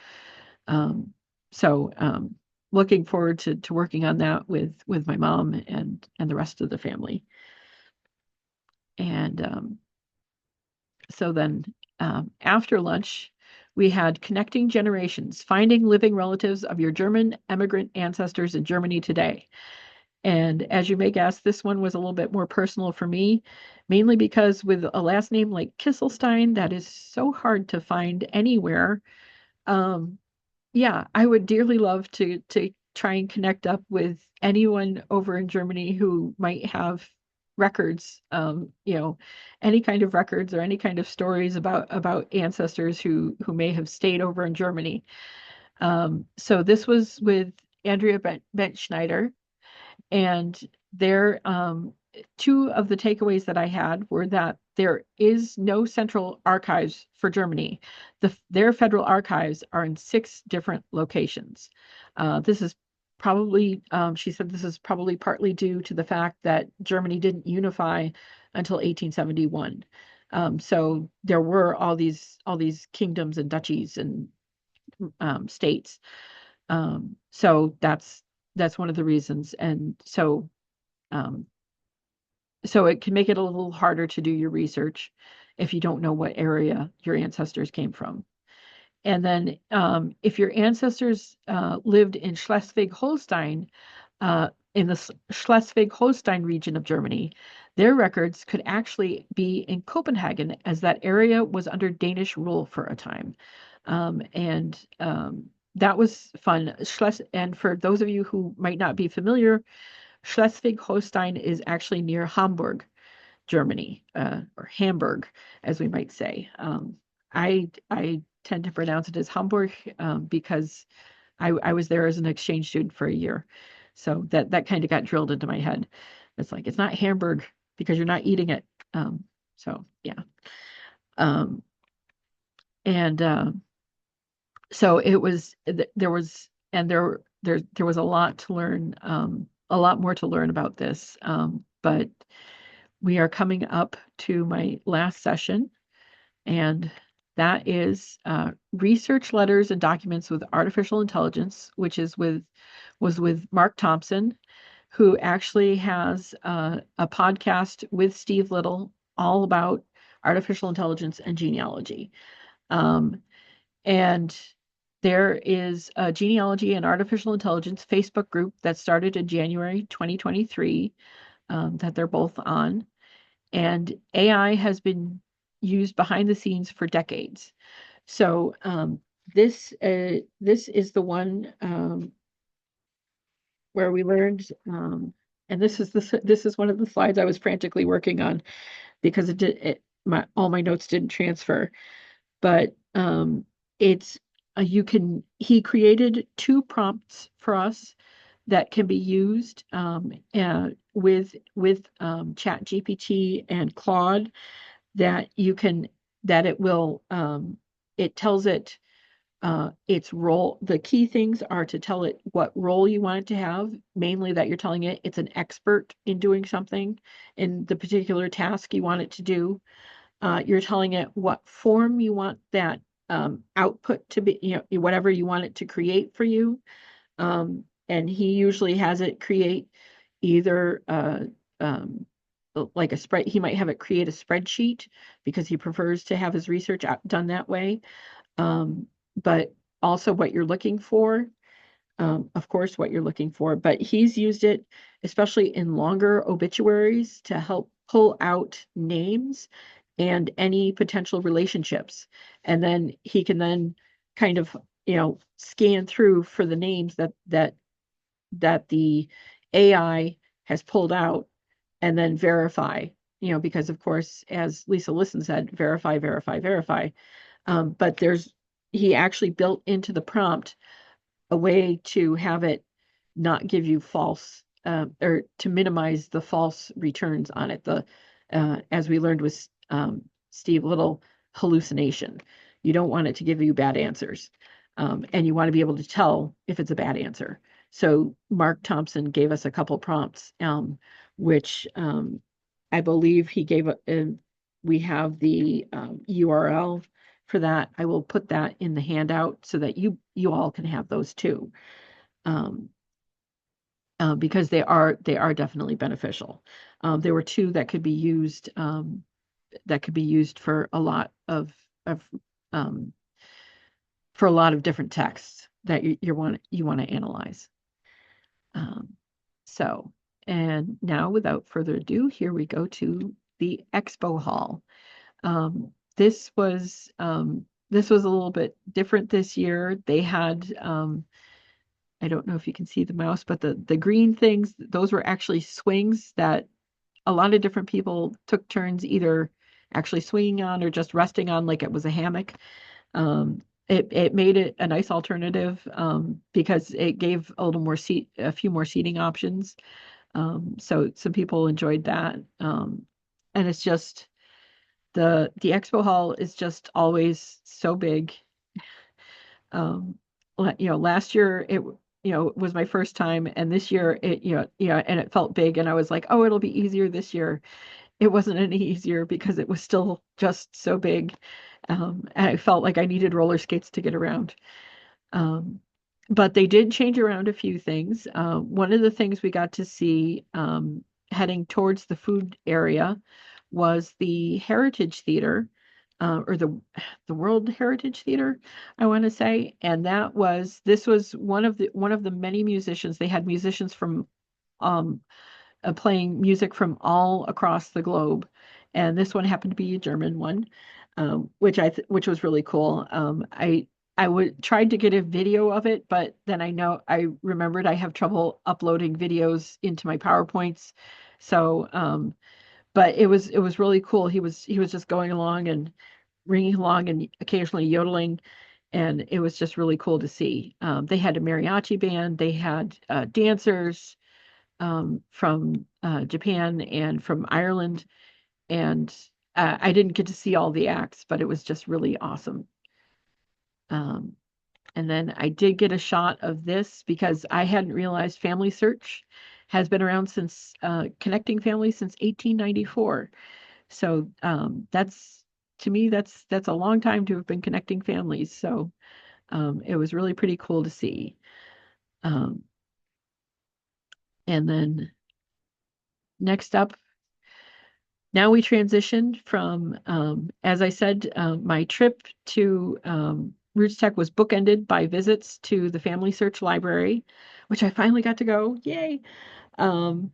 A: Um, so looking forward to working on that with my mom and the rest of the family. And so then after lunch, we had Connecting Generations, Finding Living Relatives of Your German Immigrant Ancestors in Germany Today. And as you may guess, this one was a little bit more personal for me, mainly because with a last name like Kisselstein, that is so hard to find anywhere. Um, yeah, I would dearly love to try and connect up with anyone over in Germany who might have records, any kind of records or any kind of stories about ancestors who may have stayed over in Germany. So this was with Andrea Bent-Schneider, and there, two of the takeaways that I had were that there is no central archives for Germany. Their federal archives are in 6 different locations. This is probably, she said, this is probably partly due to the fact that Germany didn't unify until 1871. So there were all these kingdoms and duchies and states. So that's one of the reasons. And um, so it can make it a little harder to do your research if you don't know what area your ancestors came from. And then if your ancestors lived in Schleswig-Holstein, in the Schleswig-Holstein region of Germany, their records could actually be in Copenhagen, as that area was under Danish rule for a time. And that was fun. And for those of you who might not be familiar, Schleswig-Holstein is actually near Hamburg, Germany, or Hamburg, as we might say. I tend to pronounce it as Hamburg because I was there as an exchange student for a year, so that kind of got drilled into my head. It's like it's not Hamburg because you're not eating it. So yeah, um, and So it was there was and there was a lot to learn, a lot more to learn about this. But we are coming up to my last session, and that is research letters and documents with artificial intelligence, which was with Mark Thompson, who actually has a podcast with Steve Little all about artificial intelligence and genealogy. Um, and there is a genealogy and artificial intelligence Facebook group that started in January 2023, that they're both on. And AI has been used behind the scenes for decades. So this is the one, where we learned, and this is one of the slides I was frantically working on because all my notes didn't transfer. But it's you can he created two prompts for us that can be used, with Chat GPT and Claude, that you can that it will it tells it its role. The key things are to tell it what role you want it to have, mainly that you're telling it it's an expert in doing something in the particular task you want it to do. You're telling it what form you want that output to be, whatever you want it to create for you. And he usually has it create either like a spread, he might have it create a spreadsheet because he prefers to have his research done that way. But also what you're looking for, of course, what you're looking for, but he's used it especially in longer obituaries to help pull out names and any potential relationships. And then he can then kind of, scan through for the names that the AI has pulled out and then verify, because of course, as Lisa Listen said, verify, verify, verify. But he actually built into the prompt a way to have it not give you false, or to minimize the false returns on it. As we learned with Steve Little, hallucination. You don't want it to give you bad answers, and you want to be able to tell if it's a bad answer. So Mark Thompson gave us a couple prompts, which I believe he gave. We have the URL for that. I will put that in the handout so that you all can have those too, um, because they are definitely beneficial. There were two that could be used for a lot of um, for a lot of different texts that you want to analyze. Um, so, and now without further ado, here we go to the expo hall. Um, this was a little bit different this year. They had, I don't know if you can see the mouse, but the green things, those were actually swings that a lot of different people took turns either actually swinging on or just resting on like it was a hammock. It made it a nice alternative, because it gave a few more seating options. So some people enjoyed that. And it's just the expo hall is just always so big. Um, last year it was my first time, and this year and it felt big, and I was like, oh, it'll be easier this year. It wasn't any easier because it was still just so big. And I felt like I needed roller skates to get around. Um, but they did change around a few things. One of the things we got to see, heading towards the food area, was the Heritage Theater, or the World Heritage Theater, I want to say. And this was one of the many musicians. They had musicians from um, playing music from all across the globe, and this one happened to be a German one, which was really cool. I would tried to get a video of it, but then I remembered I have trouble uploading videos into my PowerPoints. So, but it was really cool. He was just going along and ringing along and occasionally yodeling, and it was just really cool to see. They had a mariachi band, they had dancers, from Japan and from Ireland. And I didn't get to see all the acts, but it was just really awesome. Um, And then I did get a shot of this because I hadn't realized FamilySearch has been around since connecting families since 1894. So that's to me that's a long time to have been connecting families. So it was really pretty cool to see. Um, and then next up, now we transitioned from, as I said, my trip to RootsTech was bookended by visits to the FamilySearch Library, which I finally got to go. Yay! Um,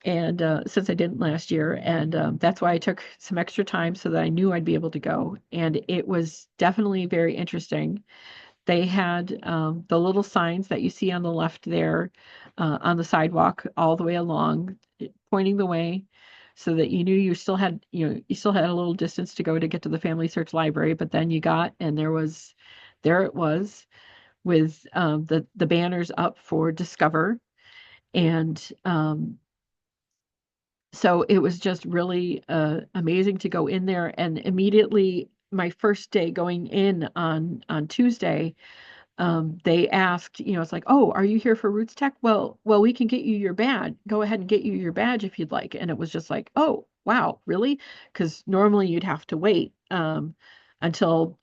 A: and since I didn't last year, and that's why I took some extra time so that I knew I'd be able to go. And it was definitely very interesting. They had the little signs that you see on the left there on the sidewalk all the way along, pointing the way so that you knew you still had, you still had a little distance to go to get to the FamilySearch Library, but then you got, and there it was with the banners up for Discover. And so it was just really amazing to go in there. And immediately, my first day going in on Tuesday, they asked, it's like, oh, are you here for RootsTech? Well, we can get you your badge. Go ahead and get you your badge if you'd like. And it was just like, oh, wow, really? Because normally you'd have to wait until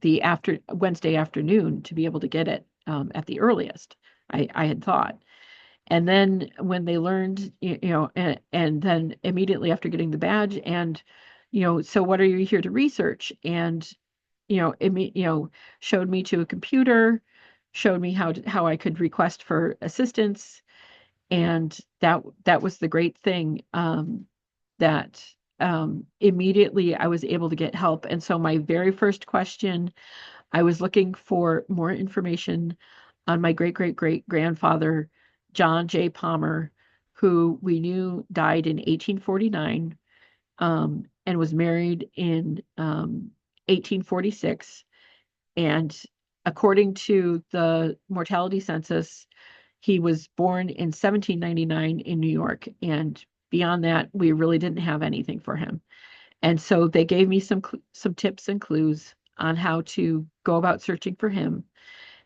A: the after Wednesday afternoon to be able to get it at the earliest. I had thought. And then when they learned, and then immediately after getting the badge, and so what are you here to research? And showed me to a computer, showed me how I could request for assistance, and that was the great thing, that immediately I was able to get help. And so my very first question, I was looking for more information on my great great great grandfather, John J. Palmer, who we knew died in 1849, and was married in 1846. And according to the mortality census, he was born in 1799 in New York. And beyond that, we really didn't have anything for him. And so they gave me some tips and clues on how to go about searching for him.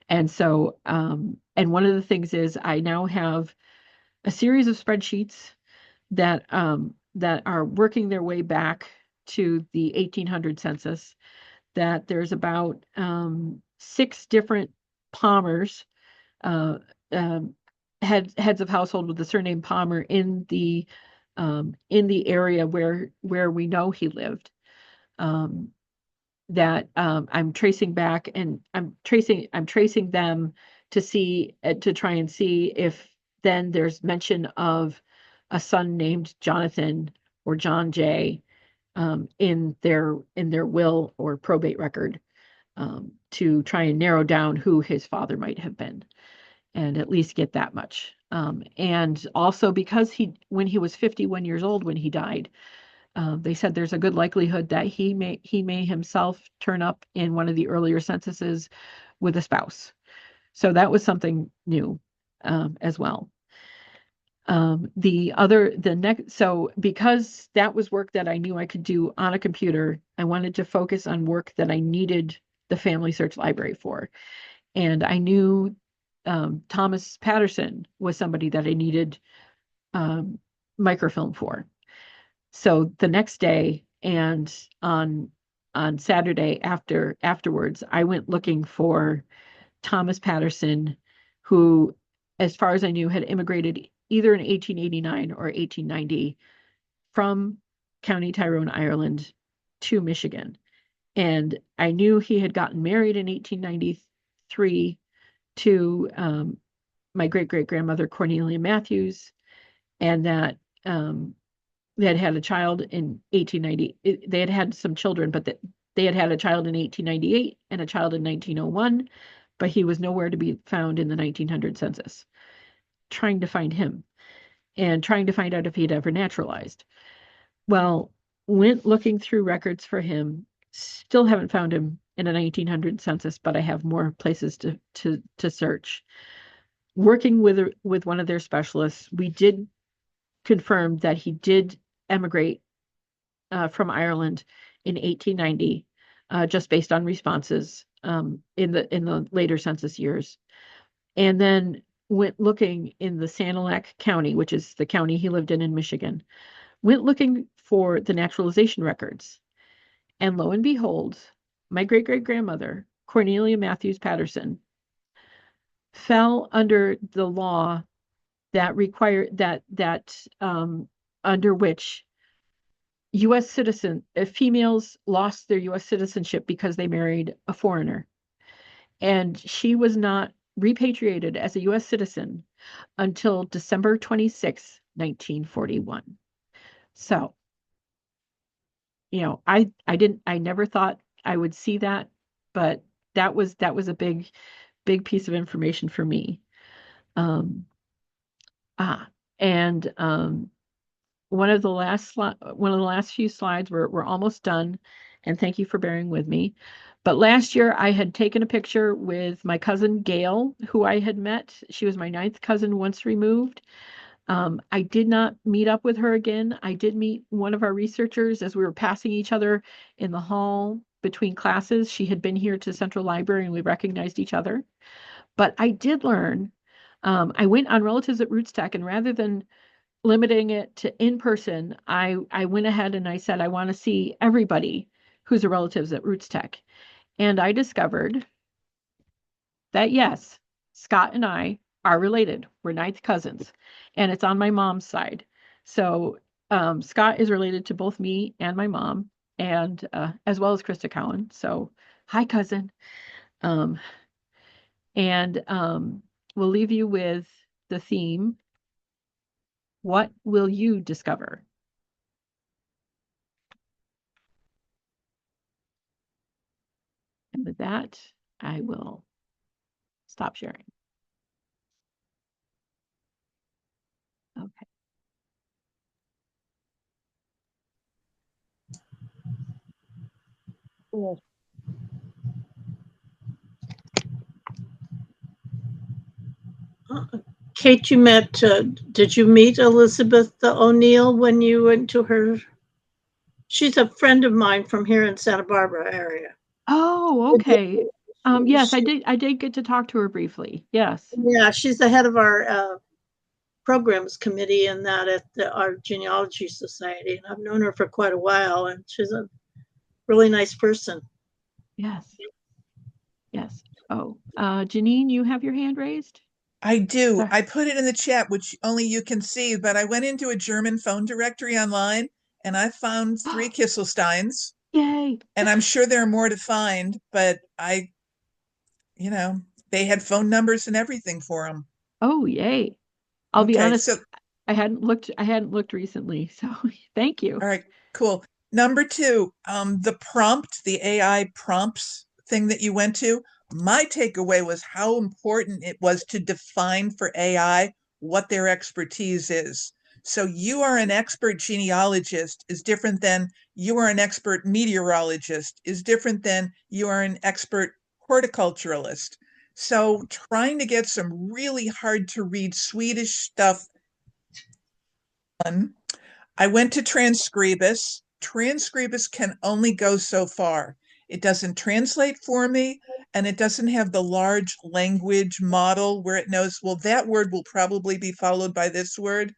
A: And so, and one of the things is I now have a series of spreadsheets that are working their way back to the 1800 census, that there's about 6 different Palmers, uh, um, heads of household with the surname Palmer in the area where we know he lived. Um, that I'm tracing back, and I'm tracing them to see to try and see if then there's mention of a son named Jonathan or John J. In their will or probate record, to try and narrow down who his father might have been, and at least get that much. And also because when he was 51 years old when he died, they said there's a good likelihood that he may himself turn up in one of the earlier censuses with a spouse. So that was something new, as well. So because that was work that I knew I could do on a computer, I wanted to focus on work that I needed the FamilySearch Library for. And I knew Thomas Patterson was somebody that I needed microfilm for. So the next day and on Saturday afterwards, I went looking for Thomas Patterson, who, as far as I knew, had immigrated either in 1889 or 1890 from County Tyrone, Ireland to Michigan. And I knew he had gotten married in 1893 to my great great grandmother Cornelia Matthews, and that they had had a child in 1890. They had had some children, but they had had a child in 1898 and a child in 1901, but he was nowhere to be found in the 1900 census. Trying to find him and trying to find out if he'd ever naturalized. Well, went looking through records for him. Still haven't found him in a 1900 census, but I have more places to search. Working with one of their specialists, we did confirm that he did emigrate from Ireland in 1890, just based on responses. in the later census years, and then went looking in the Sanilac County, which is the county he lived in Michigan, went looking for the naturalization records. And lo and behold, my great great grandmother, Cornelia Matthews Patterson, fell under the law that required under which U.S. females lost their U.S. citizenship because they married a foreigner. And she was not repatriated as a U.S. citizen until December 26, 1941. So, I never thought I would see that, but that was a big piece of information for me. Um, and one of the last few slides, we're almost done, and thank you for bearing with me. But last year I had taken a picture with my cousin Gail, who I had met. She was my ninth cousin once removed. I did not meet up with her again. I did meet one of our researchers as we were passing each other in the hall between classes. She had been here to Central Library and we recognized each other. But I did learn, I went on Relatives at RootsTech, and rather than limiting it to in person, I went ahead and I said, I want to see everybody who's a relatives at RootsTech. And I discovered that yes, Scott and I are related. We're ninth cousins, and it's on my mom's side. So Scott is related to both me and my mom, and as well as Krista Cowan. So hi, cousin. Um, and we'll leave you with the theme. What will you discover? And with that, I will stop sharing. Okay.
C: Cool. Kate, did you meet Elizabeth O'Neill when you went to her? She's a friend of mine from here in Santa Barbara area.
A: Oh, okay. Yes, I did get to talk to her briefly. Yes.
C: Yeah, she's the head of our programs committee and that at our Genealogy Society. And I've known her for quite a while, and she's a really nice person.
A: Yes. Yes. Oh, Janine, you have your hand raised?
B: I do.
A: Sorry.
B: I put it in the chat, which only you can see, but I went into a German phone directory online and I found 3 Kisselsteins.
A: Yay.
B: And I'm sure there are more to find, but they had phone numbers and everything for them.
A: Oh, yay. I'll be
B: Okay,
A: honest,
B: so
A: I hadn't looked recently, so thank you.
B: all right, cool. Number 2, the AI prompts thing that you went to. My takeaway was how important it was to define for AI what their expertise is. So you are an expert genealogist is different than you are an expert meteorologist is different than you are an expert horticulturalist. So trying to get some really hard to read Swedish stuff done. I went to Transcribus. Transcribus can only go so far. It doesn't translate for me, and it doesn't have the large language model where it knows, well, that word will probably be followed by this word.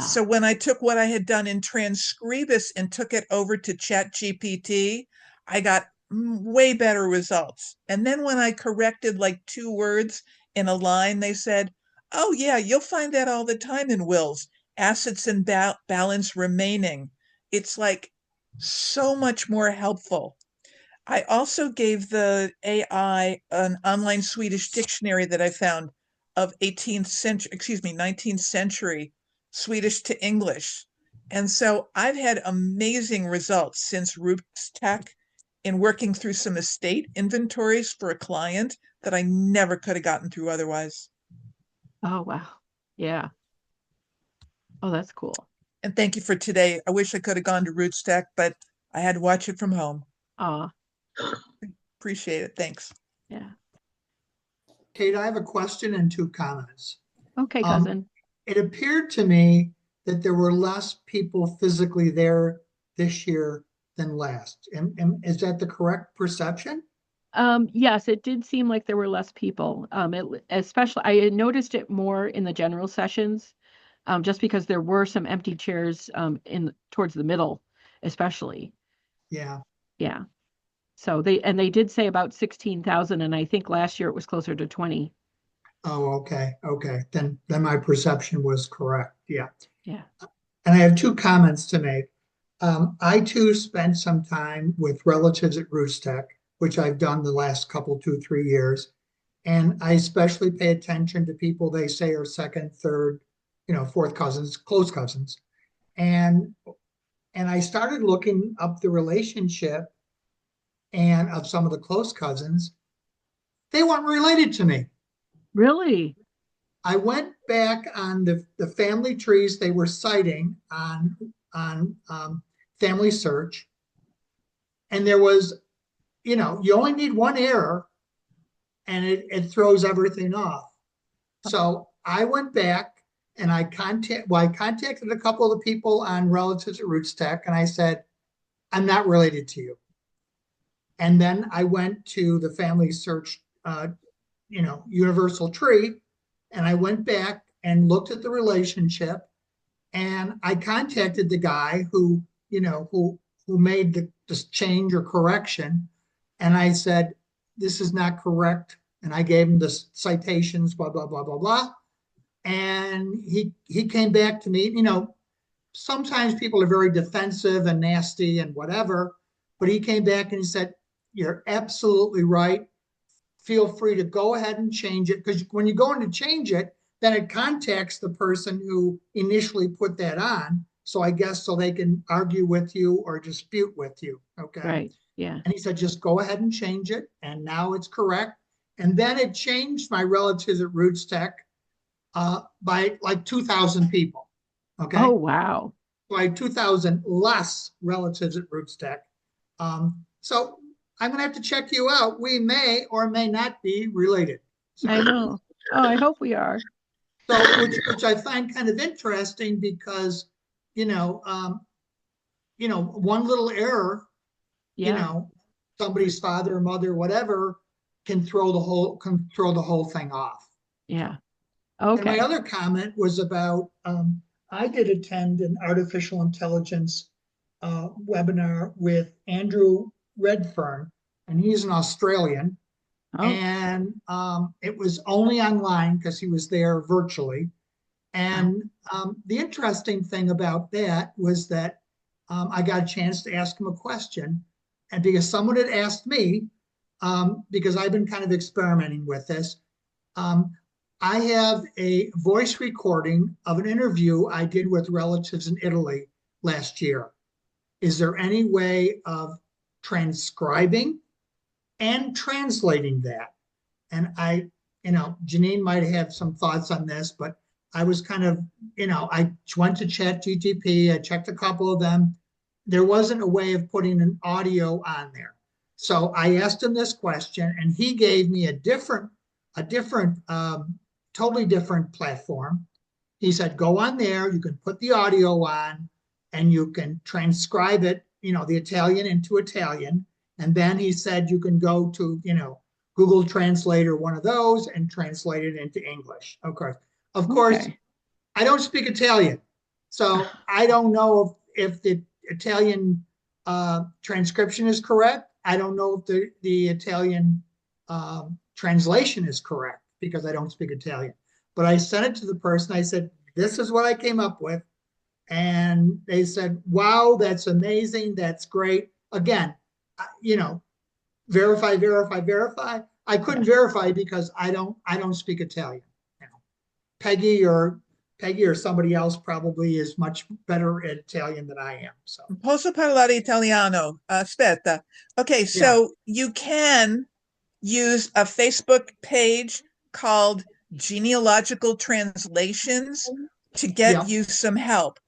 B: So when I took what I had done in Transcribus and took it over to ChatGPT, I got way better results. And then when I corrected like 2 words in a line, they said, oh, yeah, you'll find that all the time in wills. Assets and balance remaining. It's like so much more helpful. I also gave the AI an online Swedish dictionary that I found of 19th century Swedish to English. And so I've had amazing results since RootsTech in working through some estate inventories for a client that I never could have gotten through otherwise.
A: Oh, wow. Yeah. Oh, that's cool.
B: And thank you for today. I wish I could have gone to RootsTech, but I had to watch it from home. Appreciate it. Thanks.
A: Yeah.
D: Kate, I have a question and 2 comments.
A: Okay, cousin.
D: It appeared to me that there were less people physically there this year than last. Is that the correct perception?
A: Yes, it did seem like there were less people. Especially I had noticed it more in the general sessions, just because there were some empty chairs in towards the middle, especially.
D: Yeah.
A: Yeah. So they did say about 16,000, and I think last year it was closer to 20.
D: Oh, okay. Okay. Then my perception was correct. Yeah.
A: Yeah.
D: And I have two comments to make. I too spent some time with relatives at RootsTech, which I've done the last couple, 2, 3 years. And I especially pay attention to people they say are second, third, fourth cousins, close cousins. And I started looking up the relationship and of some of the close cousins. They weren't related to me.
A: Really?
D: I went back on the family trees they were citing on FamilySearch, and there was, you only need one error, and it throws everything off. So I went back and I contacted a couple of the people on relatives at RootsTech, and I said, I'm not related to you. And then I went to the FamilySearch, universal tree, and I went back and looked at the relationship, and I contacted the guy who made this change or correction, and I said, this is not correct, and I gave him the citations, blah blah blah blah blah, and he came back to me. Sometimes people are very defensive and nasty and whatever, but he came back and he said, you're absolutely right. Feel free to go ahead and change it, because when you go in to change it, then it contacts the person who initially put that on. So I guess so they can argue with you or dispute with you. Okay.
A: Right. Yeah.
D: And he said, just go ahead and change it. And now it's correct. And then it changed my relatives at RootsTech by like 2,000 people. Okay.
A: Oh, wow.
D: By 2,000 less relatives at RootsTech. So I'm going to have to check you out. We may or may not be related. So,
A: I know. Oh, I hope we are.
D: so which I find kind of interesting because, one little error,
A: Yeah.
D: somebody's father, mother, whatever, can throw the whole thing off.
A: Yeah.
D: And my
A: Okay.
D: other comment was about I did attend an artificial intelligence webinar with Andrew Redfern, and he's an Australian.
A: Oh,
D: And it was only online because he was there virtually. And the interesting thing about that was that I got a chance to ask him a question. And because someone had asked me, because I've been kind of experimenting with this, I have a voice recording of an interview I did with relatives in Italy last year. Is there any way of transcribing and translating that? And Janine might have some thoughts on this, but I was kind of, I went to ChatGPT, I checked a couple of them. There wasn't a way of putting an audio on there. So I asked him this question, and he gave me a totally different platform. He said, go on there, you can put the audio on, and you can transcribe it, the Italian into Italian. And then he said, you can go to, Google Translate or one of those and translate it into English. Of course, I don't speak Italian. So I don't know if the Italian transcription is correct. I don't know if the Italian translation is correct because I don't speak Italian. But I sent it to the person. I said, this is what I came up with. And they said, wow, that's amazing. That's great. Again, verify. I couldn't verify because I don't speak Italian. Peggy or somebody else probably is much better at Italian than I am. So
B: Posso parlare italiano? Aspetta. Okay, so you can use a Facebook page called Genealogical Translations to get you some help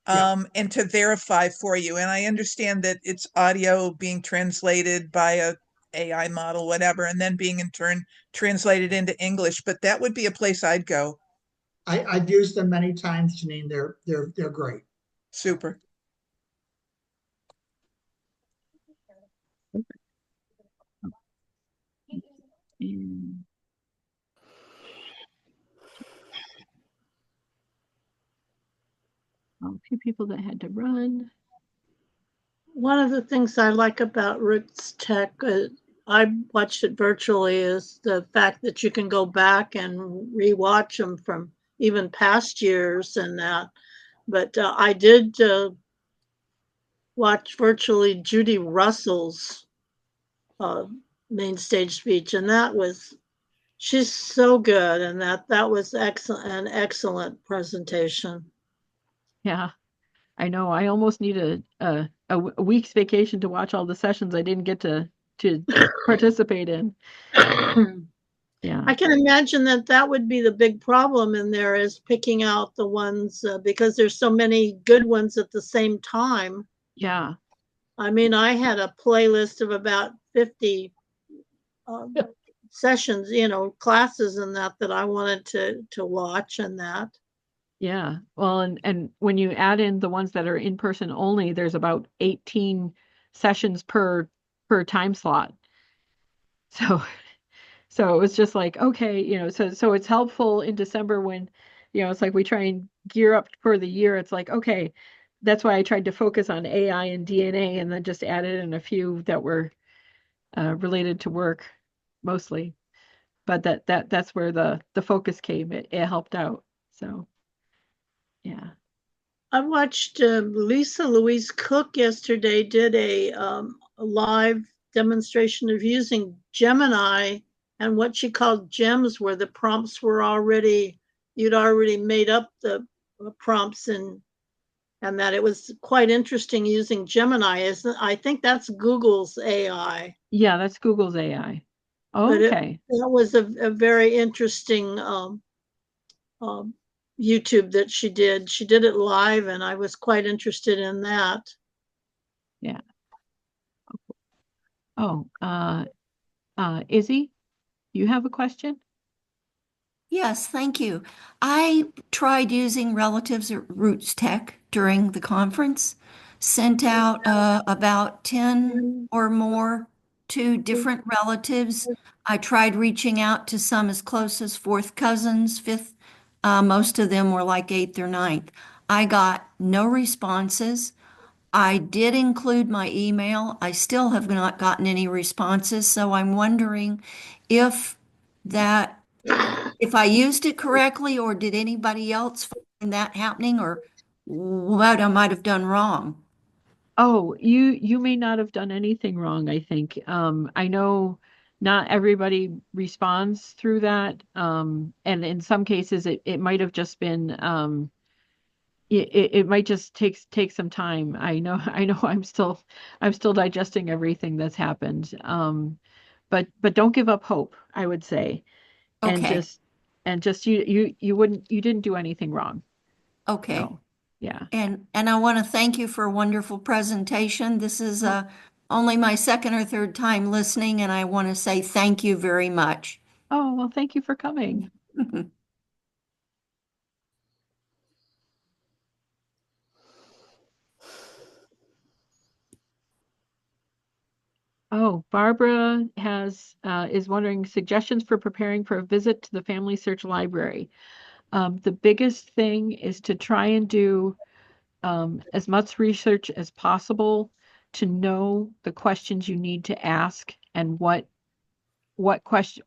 B: and to verify for you. And I understand that it's audio being translated by a AI model, whatever, and then being in turn translated into English. But that would be a place I'd go.
D: I've used them many times, Janine. They're great.
B: Super.
A: And a few people that had to run.
C: One of the things I like about RootsTech, I watched it virtually, is the fact that you can go back and rewatch them from even past years and that. But I did watch virtually Judy Russell's main stage speech, and she's so good, and that was an excellent presentation.
A: Yeah, I know. I almost need a week's vacation to watch all the sessions I didn't get to participate in. Yeah.
C: I can imagine that would be the big problem in there, is picking out the ones because there's so many good ones at the same time.
A: Yeah.
C: I mean, I had a playlist of about 50 sessions, classes and that I wanted to watch and that.
A: Yeah. Well, and when you add in the ones that are in person only, there's about 18 sessions per time slot. So so it was just like, okay, so it's helpful in December when, it's like we try and gear up for the year. It's like, okay, that's why I tried to focus on AI and DNA and then just added in a few that were related to work mostly. But that's where the focus came. It helped out. So yeah.
C: I watched Lisa Louise Cook yesterday did a live demonstration of using Gemini and what she called gems, where the prompts were you'd already made up the prompts, and that it was quite interesting using Gemini. I think that's Google's AI.
A: Yeah, that's Google's AI. Oh,
C: But
A: okay.
C: that was a very interesting YouTube that she did. She did it live, and I was quite interested in that.
A: Yeah. Oh, Izzy, you have a question?
E: Yes, thank you. I tried using relatives at RootsTech during the conference, sent out about 10 or more to different relatives. I tried reaching out to some as close as fourth cousins, fifth. Most of them were like eighth or ninth. I got no responses. I did include my email. I still have not gotten any responses, so I'm wondering if that if I used it correctly, or did anybody else find that happening, or what I might have done wrong?
A: Oh, you may not have done anything wrong, I think. I know not everybody responds through that. And in some cases it might have just been it might just take some time. I know I'm still digesting everything that's happened. But don't give up hope, I would say. And
E: Okay,
A: just you didn't do anything wrong.
E: okay.
A: So, yeah.
E: And I want to thank you for a wonderful presentation. This is only my second or third time listening, and I want to say thank you very much.
A: Oh, well, thank you for coming. Oh, Barbara is wondering suggestions for preparing for a visit to the FamilySearch Library. The biggest thing is to try and do as much research as possible to know the questions you need to ask and what question.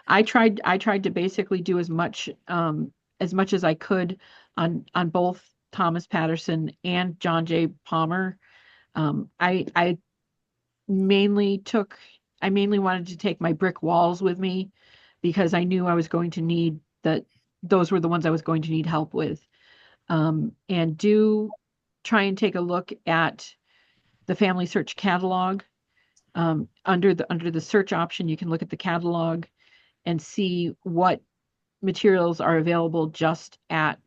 A: I tried to basically do as much as I could on both Thomas Patterson and John J. Palmer. I mainly took I mainly wanted to take my brick walls with me because I knew I was going to need that those were the ones I was going to need help with. And do try and take a look at the Family Search catalog. Under the search option, you can look at the catalog and see what materials are available just at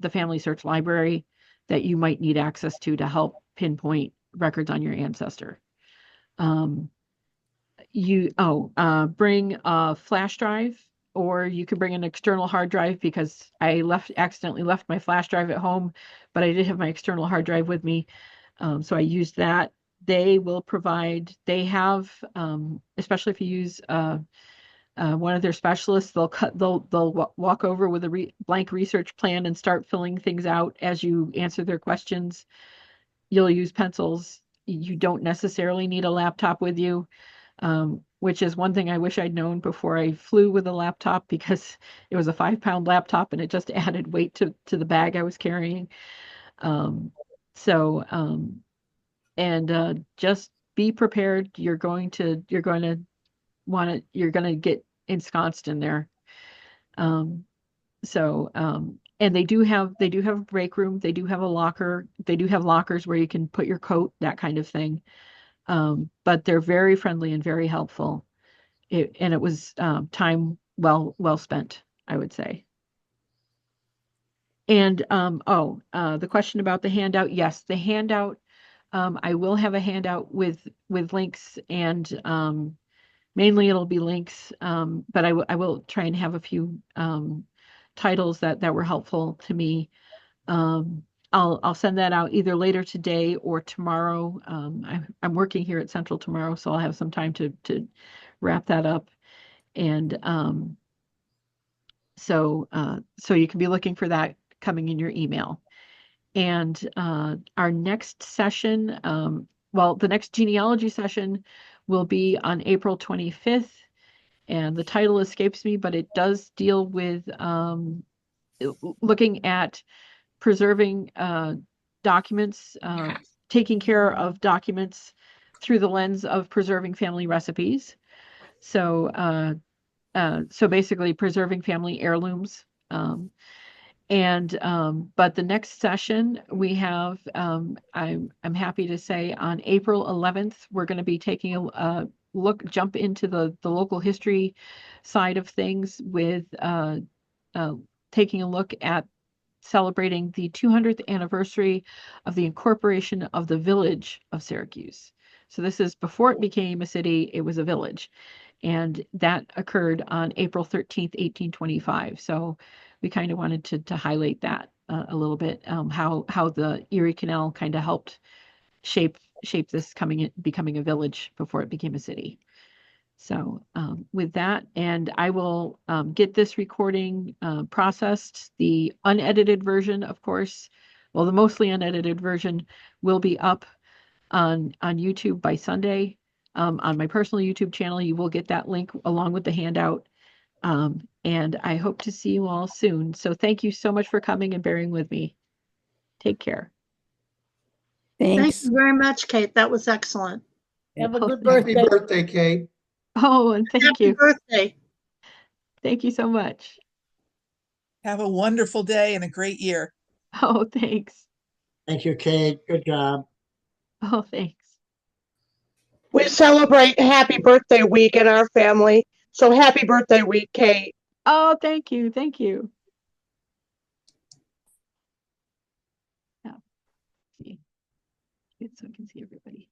A: the Family Search Library that you might need access to help pinpoint records on your ancestor. Um, bring a flash drive, or you could bring an external hard drive because I accidentally left my flash drive at home, but I did have my external hard drive with me. So I used that. They have, especially if you use one of their specialists. They'll walk over with a blank research plan and start filling things out as you answer their questions. You'll use pencils. You don't necessarily need a laptop with you, which is one thing I wish I'd known before I flew with a laptop, because it was a 5-pound laptop and it just added weight to the bag I was carrying. Just be prepared. You're going to get ensconced in there. And they do have a break room. They do have a locker. They do have lockers where you can put your coat, that kind of thing. But they're very friendly and very helpful. It was time well spent, I would say. And the question about the handout. Yes, the handout. I will have a handout with links, and mainly it'll be links. But I will try and have a few titles that were helpful to me. I'll send that out either later today or tomorrow. I'm working here at Central tomorrow, so I'll have some time to wrap that up. And so you can be looking for that coming in your email. And our next session, the next genealogy session will be on April 25th. And the title escapes me, but it does deal with looking at preserving documents, taking care of documents through the lens of preserving family recipes. So basically preserving family heirlooms. But the next session we have, I'm happy to say, on April 11th, we're going to be taking a jump into the local history side of things with taking a look at celebrating the 200th anniversary of the incorporation of the village of Syracuse. So this is before it became a city, it was a village. And that occurred on April 13th, 1825. So we kind of wanted to highlight that a little bit, how the Erie Canal kind of helped shape this becoming a village before it became a city. So with that, and I will get this recording processed. The unedited version, of course, the mostly unedited version will be up on YouTube by Sunday. On my personal YouTube channel, you will get that link along with the handout. And I hope to see you all soon. So thank you so much for coming and bearing with me. Take care.
C: Thank you very much, Kate. That was excellent.
F: Have a good birthday.
D: Happy birthday, Kate.
A: Oh, and thank you.
C: Happy birthday.
A: Thank you so much.
B: Have a wonderful day and a great year.
A: Oh, thanks.
F: Thank you, Kate. Good job.
A: Oh, thanks.
G: We celebrate Happy Birthday Week in our family. So happy birthday week, Kate.
A: Oh, thank you. Thank you. Yeah. See. Good, so I can see everybody.